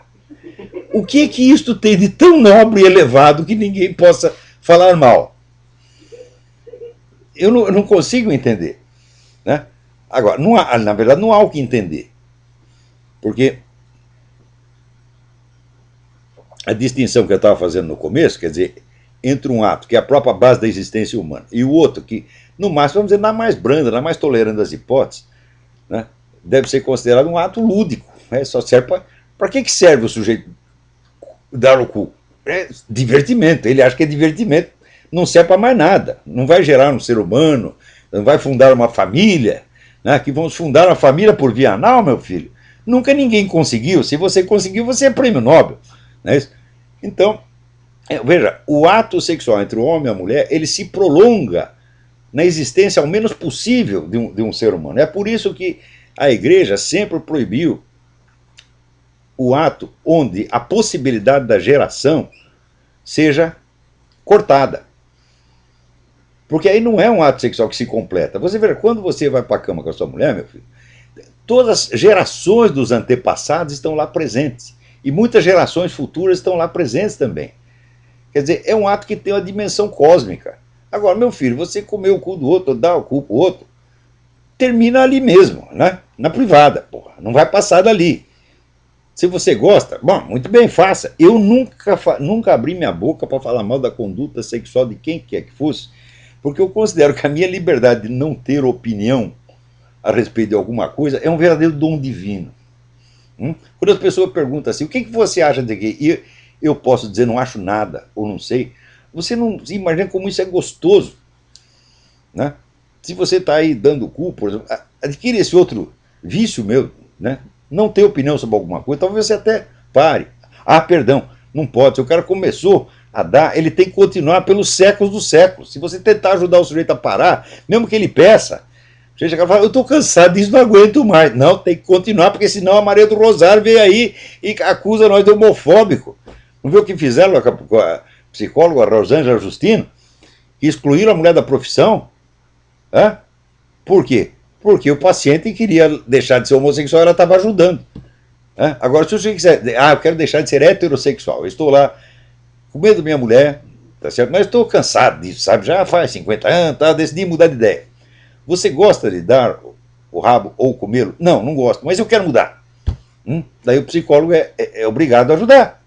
O que é que isto tem de tão nobre e elevado que ninguém possa falar mal? Eu não consigo entender, né? Agora, na verdade, não há o que entender. Porque a distinção que eu estava fazendo no começo, quer dizer, entre um ato que é a própria base da existência humana e o outro que, no máximo, vamos dizer, na mais branda, na mais tolerante das hipóteses, né, deve ser considerado um ato lúdico. Né? Só serve para que serve o sujeito dar o cu? É divertimento. Ele acha que é divertimento. Não serve para mais nada. Não vai gerar um ser humano, não vai fundar uma família, né, que vamos fundar uma família por via anal, meu filho. Nunca ninguém conseguiu. Se você conseguiu, você é prêmio Nobel. Não é isso? Então, veja, o ato sexual entre o homem e a mulher, ele se prolonga na existência ao menos possível de um ser humano. É por isso que a igreja sempre proibiu o ato onde a possibilidade da geração seja cortada. Porque aí não é um ato sexual que se completa. Você veja, quando você vai para a cama com a sua mulher, meu filho, todas as gerações dos antepassados estão lá presentes. E muitas gerações futuras estão lá presentes também. Quer dizer, é um ato que tem uma dimensão cósmica. Agora, meu filho, você comer o cu do outro, dá o cu pro outro, termina ali mesmo, né? Na privada, porra. Não vai passar dali. Se você gosta, bom, muito bem, faça. Eu nunca abri minha boca para falar mal da conduta sexual de quem quer que fosse, porque eu considero que a minha liberdade de não ter opinião a respeito de alguma coisa é um verdadeiro dom divino. Quando as pessoas perguntam assim, o que você acha de quê? E eu posso dizer, não acho nada, ou não sei. Você não imagina como isso é gostoso, né? Se você está aí dando cu, por exemplo, adquire esse outro vício meu, né? Não ter opinião sobre alguma coisa, talvez você até pare. Perdão, não pode. Se o cara começou a dar, ele tem que continuar pelos séculos dos séculos. Se você tentar ajudar o sujeito a parar, mesmo que ele peça, você chega e fala, eu estou cansado disso, não aguento mais. Não, tem que continuar, porque senão a Maria do Rosário veio aí e acusa nós de homofóbico. Não viu o que fizeram com a psicóloga Rosângela Justino? Que excluíram a mulher da profissão? Por quê? Porque o paciente queria deixar de ser homossexual, ela estava ajudando. Agora, se você quiser, eu quero deixar de ser heterossexual, eu estou lá com medo da minha mulher, tá certo? Mas estou cansado disso, sabe? Já faz 50 anos, decidi mudar de ideia. Você gosta de dar o rabo ou comê-lo? Não, não gosto, mas eu quero mudar. Daí o psicólogo é obrigado a ajudar.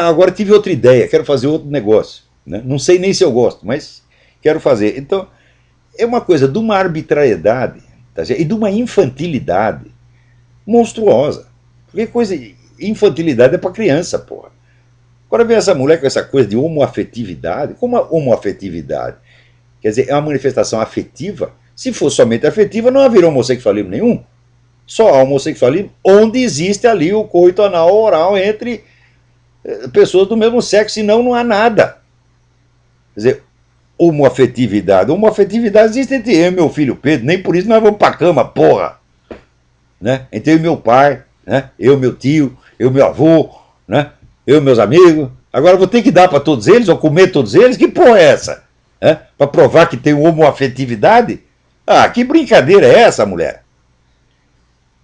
Agora tive outra ideia, quero fazer outro negócio. Né? Não sei nem se eu gosto, mas quero fazer. Então, é uma coisa de uma arbitrariedade, tá certo? E de uma infantilidade monstruosa. Porque infantilidade é para criança, porra. Agora vem essa mulher com essa coisa de homoafetividade. Como a homoafetividade? Quer dizer, é uma manifestação afetiva. Se for somente afetiva, não haveria homossexualismo nenhum. Só há homossexualismo onde existe ali o coito anal oral entre pessoas do mesmo sexo, senão não há nada. Quer dizer, homoafetividade. Homoafetividade existe entre eu e meu filho Pedro, nem por isso nós vamos pra cama, porra. Né? Entre eu e meu pai, né? Eu, meu tio, eu, meu avô, né? Eu e meus amigos. Agora vou ter que dar para todos eles, ou comer todos eles? Que porra é essa? Para provar que tem homoafetividade? Que brincadeira é essa, mulher?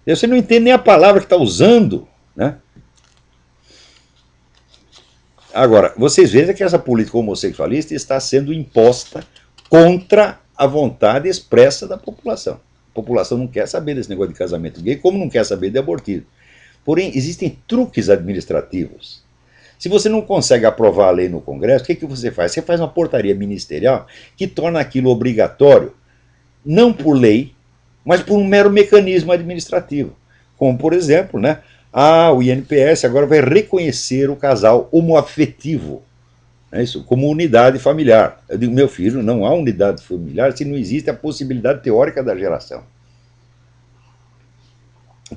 Você não entende nem a palavra que está usando, né? Agora, vocês vejam que essa política homossexualista está sendo imposta contra a vontade expressa da população. A população não quer saber desse negócio de casamento gay, como não quer saber de abortismo. Porém, existem truques administrativos. Se você não consegue aprovar a lei no Congresso, o que você faz? Você faz uma portaria ministerial que torna aquilo obrigatório não por lei, mas por um mero mecanismo administrativo. Como, por exemplo, né, o INPS agora vai reconhecer o casal homoafetivo, né, isso, como unidade familiar. Eu digo, meu filho, não há unidade familiar se não existe a possibilidade teórica da geração.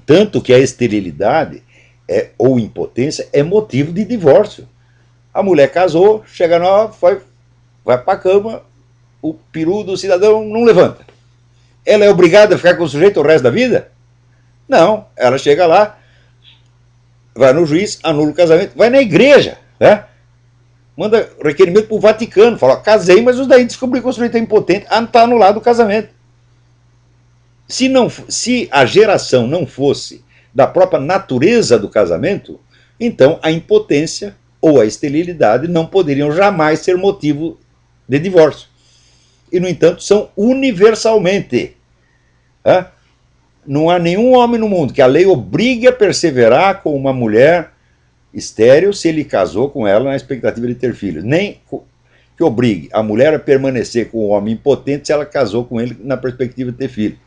Tanto que a esterilidade ou impotência é motivo de divórcio. A mulher casou, chega nova, vai para a cama, o peru do cidadão não levanta. Ela é obrigada a ficar com o sujeito o resto da vida? Não, ela chega lá, vai no juiz, anula o casamento, vai na igreja, né? Manda requerimento para o Vaticano, fala, casei, mas os daí descobriu que o sujeito é impotente, está anulado o casamento. Se a geração não fosse da própria natureza do casamento, então a impotência ou a esterilidade não poderiam jamais ser motivo de divórcio. E, no entanto, são universalmente. Não há nenhum homem no mundo que a lei obrigue a perseverar com uma mulher estéril se ele casou com ela na expectativa de ter filhos. Nem que obrigue a mulher a permanecer com o homem impotente se ela casou com ele na perspectiva de ter filhos.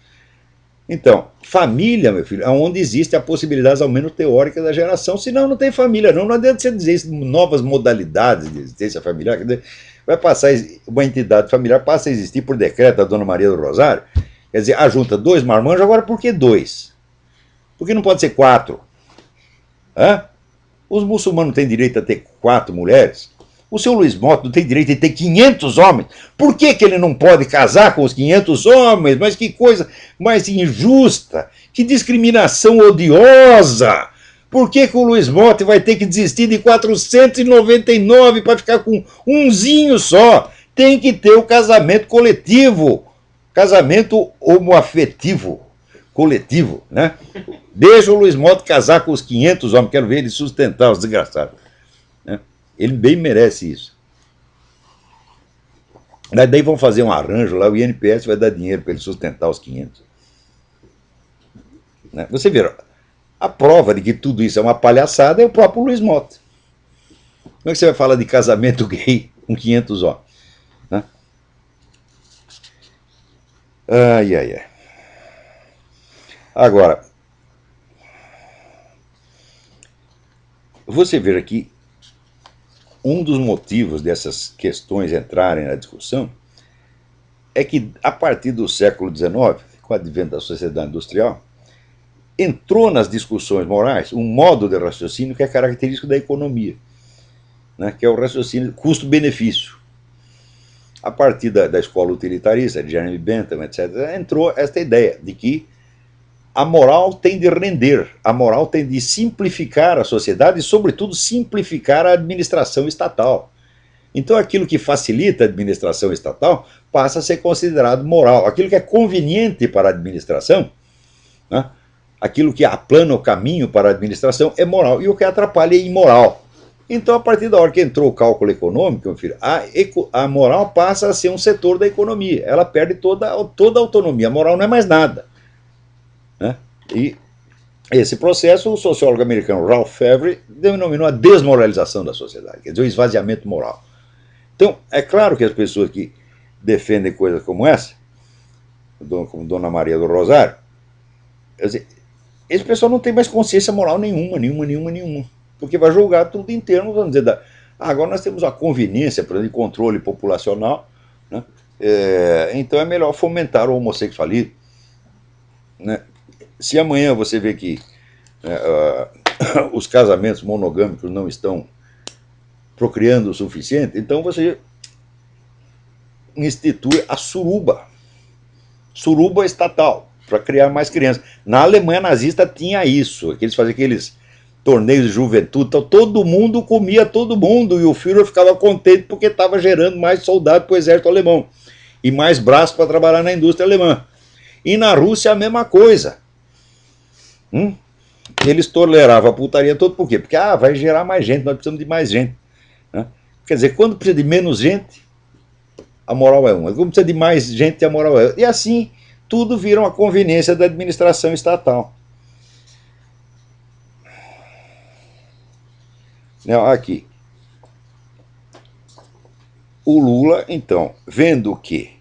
Então, família, meu filho, é onde existe a possibilidade, ao menos teórica, da geração, senão não tem família, não. Não adianta você dizer isso, novas modalidades de existência familiar. Vai passar, uma entidade familiar passa a existir por decreto da Dona Maria do Rosário, quer dizer, junta 2 marmanjos, agora por que 2? Por que não pode ser 4? Os muçulmanos têm direito a ter 4 mulheres? O seu Luiz Mota não tem direito de ter 500 homens? Por que ele não pode casar com os 500 homens? Mas que coisa mais injusta! Que discriminação odiosa! Por que o Luiz Mota vai ter que desistir de 499 para ficar com umzinho só? Tem que ter o casamento coletivo, casamento homoafetivo coletivo, né? Deixa o Luiz Mota casar com os 500 homens, quero ver ele sustentar os desgraçados. Ele bem merece isso. Daí vão fazer um arranjo lá, o INPS vai dar dinheiro para ele sustentar os 500. Você vê, a prova de que tudo isso é uma palhaçada é o próprio Luiz Mota. Como é que você vai falar de casamento gay com 500 homens? Ai. Agora, você vê aqui, um dos motivos dessas questões entrarem na discussão é que, a partir do século XIX, com o advento da sociedade industrial, entrou nas discussões morais um modo de raciocínio que é característico da economia, que é o raciocínio custo-benefício. A partir da escola utilitarista, de Jeremy Bentham, etc., entrou esta ideia de que a moral tem de render, a moral tem de simplificar a sociedade e, sobretudo, simplificar a administração estatal. Então, aquilo que facilita a administração estatal passa a ser considerado moral. Aquilo que é conveniente para a administração, aquilo que aplana o caminho para a administração é moral, e o que atrapalha é imoral. Então, a partir da hora que entrou o cálculo econômico, meu filho, a moral passa a ser um setor da economia. Ela perde toda a autonomia. A moral não é mais nada. E esse processo, o sociólogo americano Ralph Fevre denominou a desmoralização da sociedade, quer dizer, o esvaziamento moral. Então, é claro que as pessoas que defendem coisas como essa, como Dona Maria do Rosário, quer dizer, esse pessoal não tem mais consciência moral nenhuma, porque vai julgar tudo em termos, vamos dizer, agora nós temos a conveniência, por exemplo, de controle populacional, então é melhor fomentar o homossexualismo. Se amanhã você vê que os casamentos monogâmicos não estão procriando o suficiente, então você institui a suruba estatal, para criar mais crianças. Na Alemanha nazista tinha isso, que eles faziam aqueles torneios de juventude, então todo mundo comia todo mundo, e o Führer ficava contente porque estava gerando mais soldados para o exército alemão, e mais braços para trabalhar na indústria alemã. E na Rússia a mesma coisa. Eles toleravam a putaria toda, por quê? Porque vai gerar mais gente, nós precisamos de mais gente. Quer dizer, quando precisa de menos gente, a moral é uma. Quando precisa de mais gente, a moral é outra. E assim, tudo vira uma conveniência da administração estatal. Aqui. O Lula, então, vendo que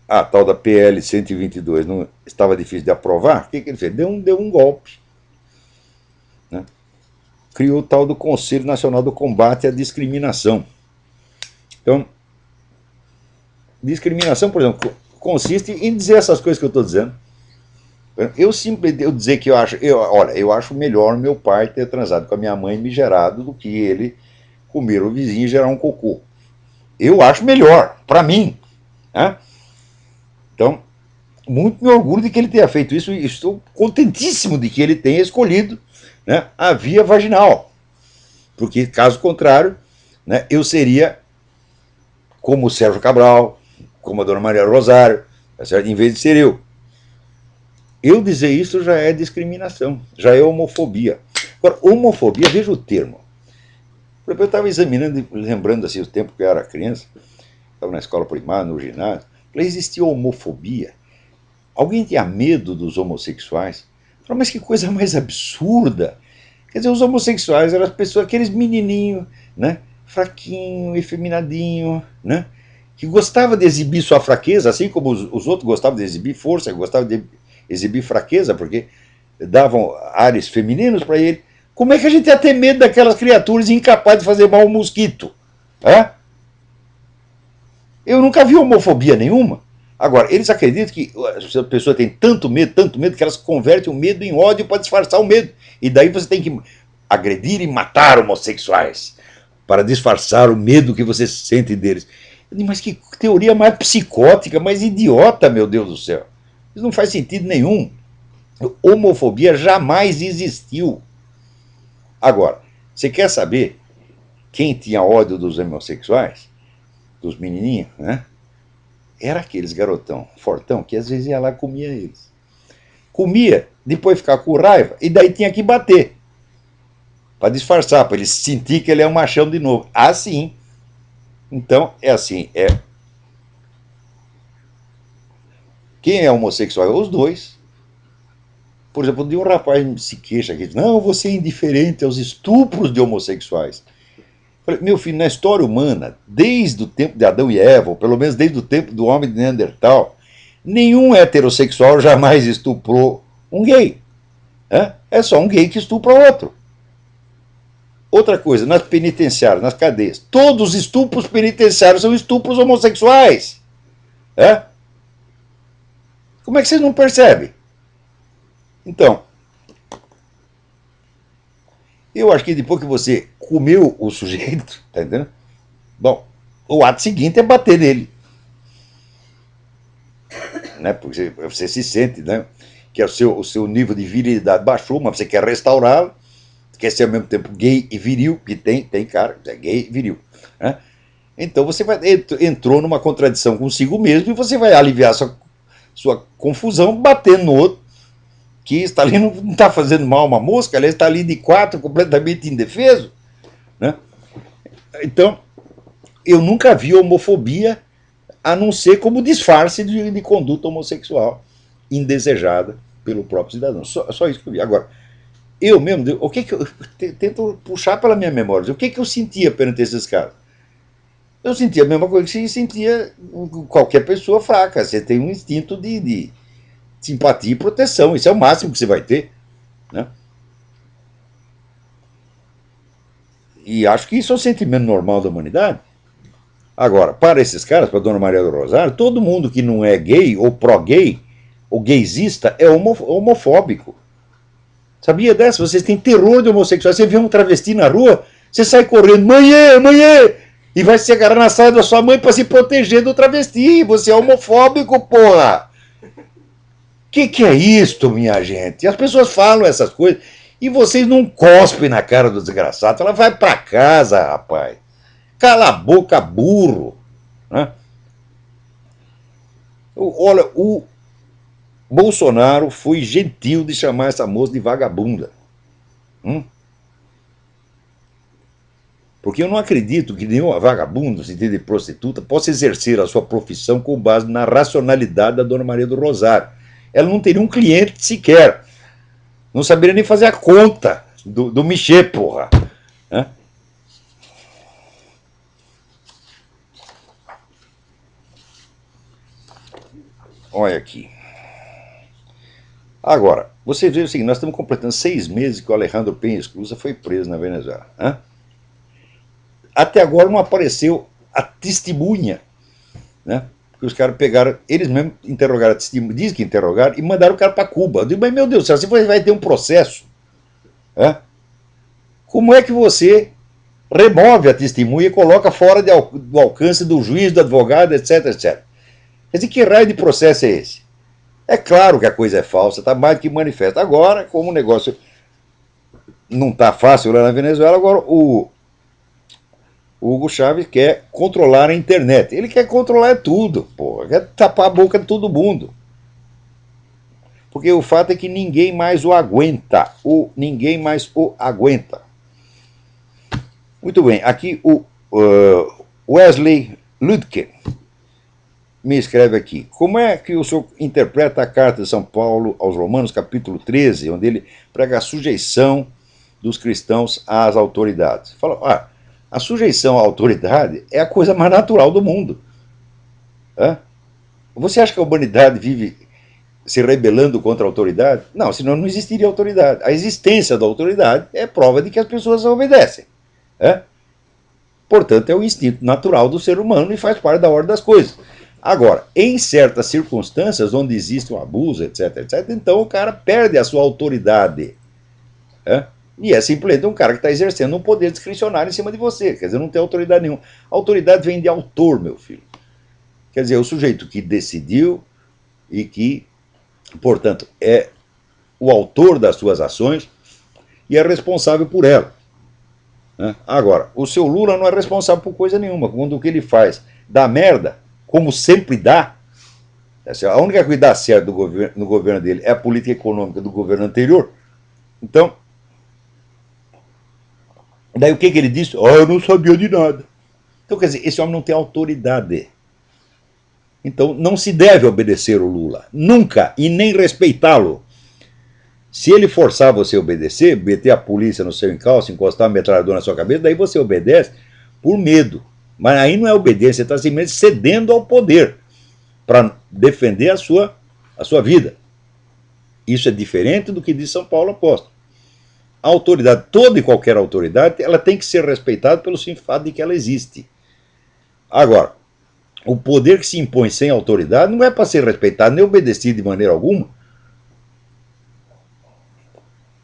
a tal da PL 122 não estava difícil de aprovar, o que ele fez? Deu um golpe. Né? Criou o tal do Conselho Nacional do Combate à Discriminação. Então, discriminação, por exemplo, consiste em dizer essas coisas que eu estou dizendo. Eu dizer que eu acho melhor meu pai ter transado com a minha mãe migerado do que ele comer o vizinho e gerar um cocô. Eu acho melhor, para mim. Né? Então, muito me orgulho de que ele tenha feito isso e estou contentíssimo de que ele tenha escolhido, né, a via vaginal. Porque, caso contrário, né, eu seria como o Sérgio Cabral, como a Dona Maria Rosário, em vez de ser eu. Eu dizer isso já é discriminação, já é homofobia. Agora, homofobia, veja o termo. Eu estava examinando, lembrando assim, o tempo que eu era criança, estava na escola primária, no ginásio, existia homofobia. Alguém tinha medo dos homossexuais? Falei, mas que coisa mais absurda! Quer dizer, os homossexuais eram as pessoas, aqueles menininhos, né, fraquinho, efeminadinho, né, que gostava de exibir sua fraqueza, assim como os outros gostavam de exibir força, gostavam de exibir fraqueza, porque davam ares femininos para ele. Como é que a gente ia ter medo daquelas criaturas incapazes de fazer mal ao mosquito? É? Eu nunca vi homofobia nenhuma. Agora, eles acreditam que a pessoa tem tanto medo, que elas convertem o medo em ódio para disfarçar o medo. E daí você tem que agredir e matar homossexuais para disfarçar o medo que você sente deles. Eu digo, mas que teoria mais psicótica, mais idiota, meu Deus do céu. Isso não faz sentido nenhum. Homofobia jamais existiu. Agora, você quer saber quem tinha ódio dos homossexuais? Dos menininhos, né? Era aqueles garotão fortão que às vezes ia lá e comia eles. Comia, depois ficava com raiva, e daí tinha que bater. Para disfarçar, para ele sentir que ele é um machão de novo. Assim. Então, é assim. Quem é homossexual é os dois. Por exemplo, um rapaz se queixa aqui, não, você é indiferente aos estupros de homossexuais. Falei, meu filho, na história humana, desde o tempo de Adão e Eva, ou pelo menos desde o tempo do homem de Neandertal, nenhum heterossexual jamais estuprou um gay. É só um gay que estupra outro. Outra coisa, nas penitenciárias, nas cadeias, todos os estupros penitenciários são estupros homossexuais. Como é que vocês não percebem? Então, eu acho que depois que você comeu o sujeito, tá entendendo? Bom, o ato seguinte é bater nele. Né? Porque você se sente, né? Que o seu nível de virilidade baixou, mas você quer restaurá-lo, quer ser ao mesmo tempo gay e viril, que tem cara, é gay e viril. Né? Então você entrou numa contradição consigo mesmo e você vai aliviar sua confusão batendo no outro, que está ali, não está fazendo mal a uma mosca, ele está ali de quatro, completamente indefeso. Né? Então, eu nunca vi homofobia a não ser como disfarce de conduta homossexual indesejada pelo próprio cidadão. Só isso que eu vi. Agora, eu mesmo, o que eu tento puxar pela minha memória, o que eu sentia perante esses casos? Eu sentia a mesma coisa que sentia qualquer pessoa fraca. Você tem um instinto de simpatia e proteção. Isso é o máximo que você vai ter. Né? E acho que isso é o sentimento normal da humanidade. Agora, para esses caras, para a Dona Maria do Rosário, todo mundo que não é gay ou pró-gay, ou gaysista, é homofóbico. Sabia dessa? Vocês têm terror de homossexuais. Você vê um travesti na rua, você sai correndo, mãe, mãe, e vai se agarrar na saia da sua mãe para se proteger do travesti. Você é homofóbico, porra! Que é isto, minha gente? As pessoas falam essas coisas e vocês não cospem na cara do desgraçado. Ela vai para casa, rapaz. Cala a boca, burro. Né? Olha, o Bolsonaro foi gentil de chamar essa moça de vagabunda. Porque eu não acredito que nenhuma vagabunda, no sentido de prostituta, possa exercer a sua profissão com base na racionalidade da Dona Maria do Rosário. Ela não teria um cliente sequer. Não saberia nem fazer a conta do Michê, porra. Né? olha aqui. Agora, você vê o seguinte, nós estamos completando 6 meses que o Alejandro Penha Esclusa foi preso na Venezuela. Né? Até agora não apareceu a testemunha, né? Que os caras pegaram, eles mesmos interrogaram a testemunha, dizem que interrogaram, e mandaram o cara para Cuba. Eu digo, mas meu Deus do céu, você vai ter um processo. Né? Como é que você remove a testemunha e coloca fora do alcance do juiz, do advogado, etc, etc. Quer dizer, que raio de processo é esse? É claro que a coisa é falsa, está mais do que manifesta. Agora, como o negócio não está fácil lá na Venezuela, agora o Hugo Chávez quer controlar a internet. Ele quer controlar tudo, porra. Quer tapar a boca de todo mundo. Porque o fato é que ninguém mais o aguenta. Ninguém mais o aguenta. Muito bem, aqui o Wesley Ludke me escreve aqui. Como é que o senhor interpreta a carta de São Paulo aos Romanos, capítulo 13, onde ele prega a sujeição dos cristãos às autoridades? Fala, a sujeição à autoridade é a coisa mais natural do mundo. Você acha que a humanidade vive se rebelando contra a autoridade? Não, senão não existiria autoridade. A existência da autoridade é prova de que as pessoas obedecem. Portanto, é o instinto natural do ser humano e faz parte da ordem das coisas. Agora, em certas circunstâncias onde existe um abuso, etc, etc, então o cara perde a sua autoridade. E é simplesmente um cara que está exercendo um poder discricionário em cima de você. Quer dizer, não tem autoridade nenhuma. A autoridade vem de autor, meu filho. Quer dizer, o sujeito que decidiu e que, portanto, é o autor das suas ações e é responsável por elas. Agora, o seu Lula não é responsável por coisa nenhuma. Quando o que ele faz dá merda, como sempre dá, a única coisa que dá certo no governo dele é a política econômica do governo anterior. Então, daí o que ele disse? Eu não sabia de nada. Então, quer dizer, esse homem não tem autoridade. Então, não se deve obedecer o Lula. Nunca, e nem respeitá-lo. Se ele forçar você a obedecer, meter a polícia no seu encalço, encostar a metralhadora na sua cabeça, daí você obedece por medo. Mas aí não é obediência, você está simplesmente cedendo ao poder para defender a sua vida. Isso é diferente do que diz São Paulo Apóstolo. A autoridade, toda e qualquer autoridade, ela tem que ser respeitada pelo simples fato de que ela existe. Agora, o poder que se impõe sem autoridade não é para ser respeitado nem obedecido de maneira alguma.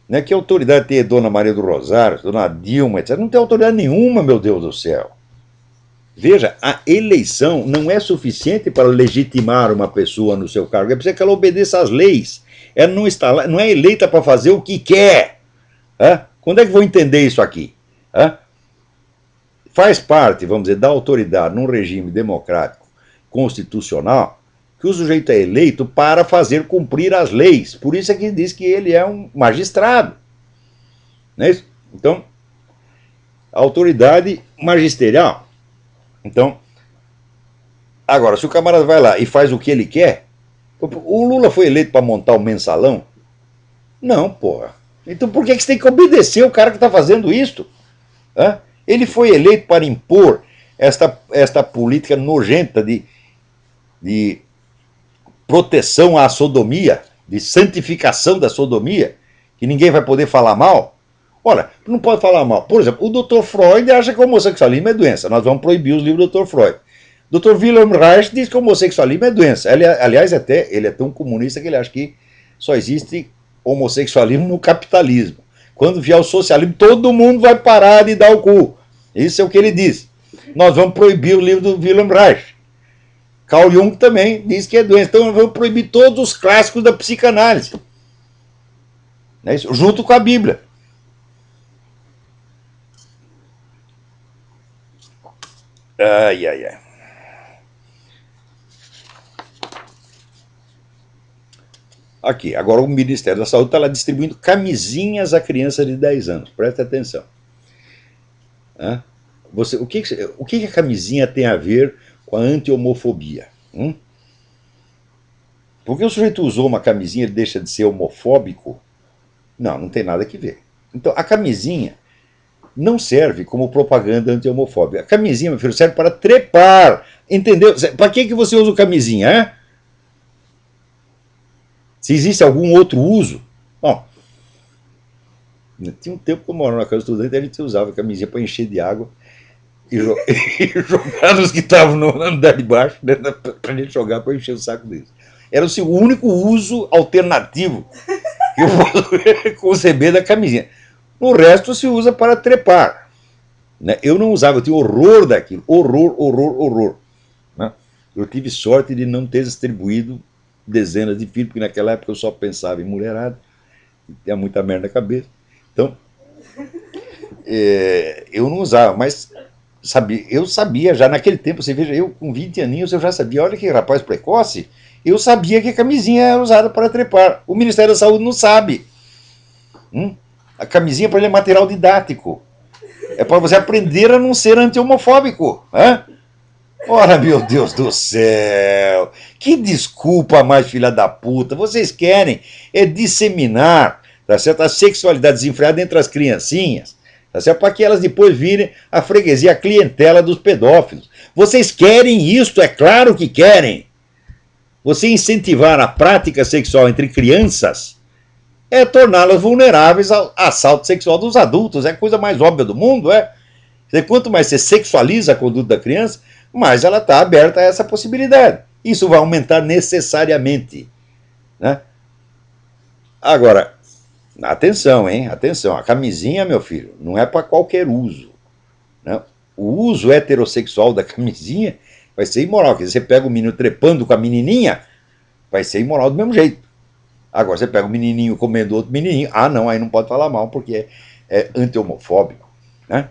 Não é que autoridade tem Dona Maria do Rosário, Dona Dilma, etc. Não tem autoridade nenhuma, meu Deus do céu. Veja, a eleição não é suficiente para legitimar uma pessoa no seu cargo. É preciso que ela obedeça às leis. Ela não está lá, não é eleita para fazer o que quer. Quando é que vou entender isso aqui? Faz parte, vamos dizer, da autoridade num regime democrático constitucional que o sujeito é eleito para fazer cumprir as leis. Por isso é que diz que ele é um magistrado. Não é isso? Então, a autoridade magisterial. Então, agora, se o camarada vai lá e faz o que ele quer, o Lula foi eleito para montar o mensalão? Não, porra. Então por que você tem que obedecer o cara que está fazendo isso? Ele foi eleito para impor esta política nojenta de proteção à sodomia, de santificação da sodomia, que ninguém vai poder falar mal. Olha, não pode falar mal. Por exemplo, o Dr. Freud acha que o homossexualismo é doença. Nós vamos proibir os livros do Dr. Freud. Dr. Wilhelm Reich diz que o homossexualismo é doença. Aliás, ele é tão comunista que ele acha que só existe homossexualismo no capitalismo. Quando vier o socialismo, todo mundo vai parar de dar o cu. Isso é o que ele diz. Nós vamos proibir o livro do Wilhelm Reich. Carl Jung também diz que é doença. Então nós vamos proibir todos os clássicos da psicanálise. Não é isso? Junto com a Bíblia. Ai, ai, ai. Aqui, agora o Ministério da Saúde está lá distribuindo camisinhas a crianças de 10 anos. Presta atenção. O que a camisinha tem a ver com a anti-homofobia? Porque o sujeito usou uma camisinha, ele deixa de ser homofóbico? Não, não tem nada a ver. Então, a camisinha não serve como propaganda anti-homofóbica. A camisinha, meu filho, serve para trepar. Entendeu? Para que você usa camisinha? Se existe algum outro uso, bom, tinha um tempo que eu morava na casa do estudante, a gente usava camisinha para encher de água e jogar nos que estavam no andar de baixo, né, para a gente jogar para encher o saco deles. Era o único uso alternativo que eu posso conceber da camisinha. O resto se usa para trepar. Né? Eu não usava, eu tinha horror daquilo. Horror. Né? Eu tive sorte de não ter distribuído dezenas de filhos, porque naquela época eu só pensava em mulherada, tinha muita merda na cabeça. Então, eu não usava, mas eu sabia já naquele tempo, você veja, eu com 20 aninhos eu já sabia, olha que rapaz precoce, eu sabia que a camisinha era usada para trepar. O Ministério da Saúde não sabe. A camisinha para ele é material didático. É para você aprender a não ser anti-homofóbico. Ora, meu Deus do céu, que desculpa mais filha da puta. Vocês querem disseminar, tá certo, a sexualidade desenfreada entre as criancinhas, tá certo, para que elas depois virem a freguesia, a clientela dos pedófilos. Vocês querem isso, é claro que querem. Você incentivar a prática sexual entre crianças é torná-las vulneráveis ao assalto sexual dos adultos. É a coisa mais óbvia do mundo, é? Quanto mais você sexualiza a conduta da criança, mais ela está aberta a essa possibilidade. Isso vai aumentar necessariamente. Né? Agora, atenção, hein? Atenção. A camisinha, meu filho, não é para qualquer uso. Né? O uso heterossexual da camisinha vai ser imoral. Quer dizer, você pega o menino trepando com a menininha, vai ser imoral do mesmo jeito. Agora, você pega o menininho comendo outro menininho, não, aí não pode falar mal, porque é anti-homofóbico. Né?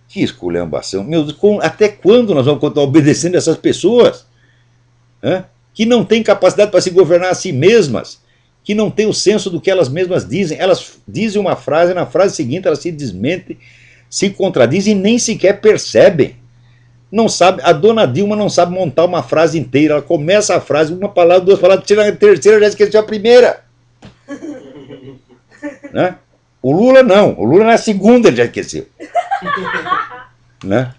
Que esculhambação. Meu Deus, até quando nós vamos continuar obedecendo essas pessoas? Que não têm capacidade para se governar a si mesmas, que não têm o senso do que elas mesmas dizem. Elas dizem uma frase, na frase seguinte elas se desmentem, se contradizem e nem sequer percebem. Não sabe, a dona Dilma não sabe montar uma frase inteira. Ela começa a frase, uma palavra, duas palavras, tira a terceira, já esqueceu a primeira. Né? O Lula não. O Lula na segunda ele já esqueceu. Né?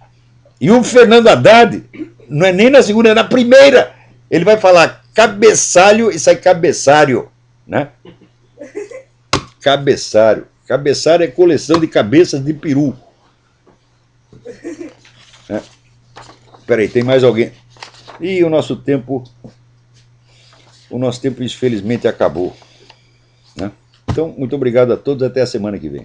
E o Fernando Haddad não é nem na segunda, é na primeira. Ele vai falar cabeçalho e sai cabeçário. Né? Cabeçário. Cabeçário é coleção de cabeças de peru. Né? Peraí, tem mais alguém? E o nosso tempo infelizmente acabou. Né? Então, muito obrigado a todos, até a semana que vem.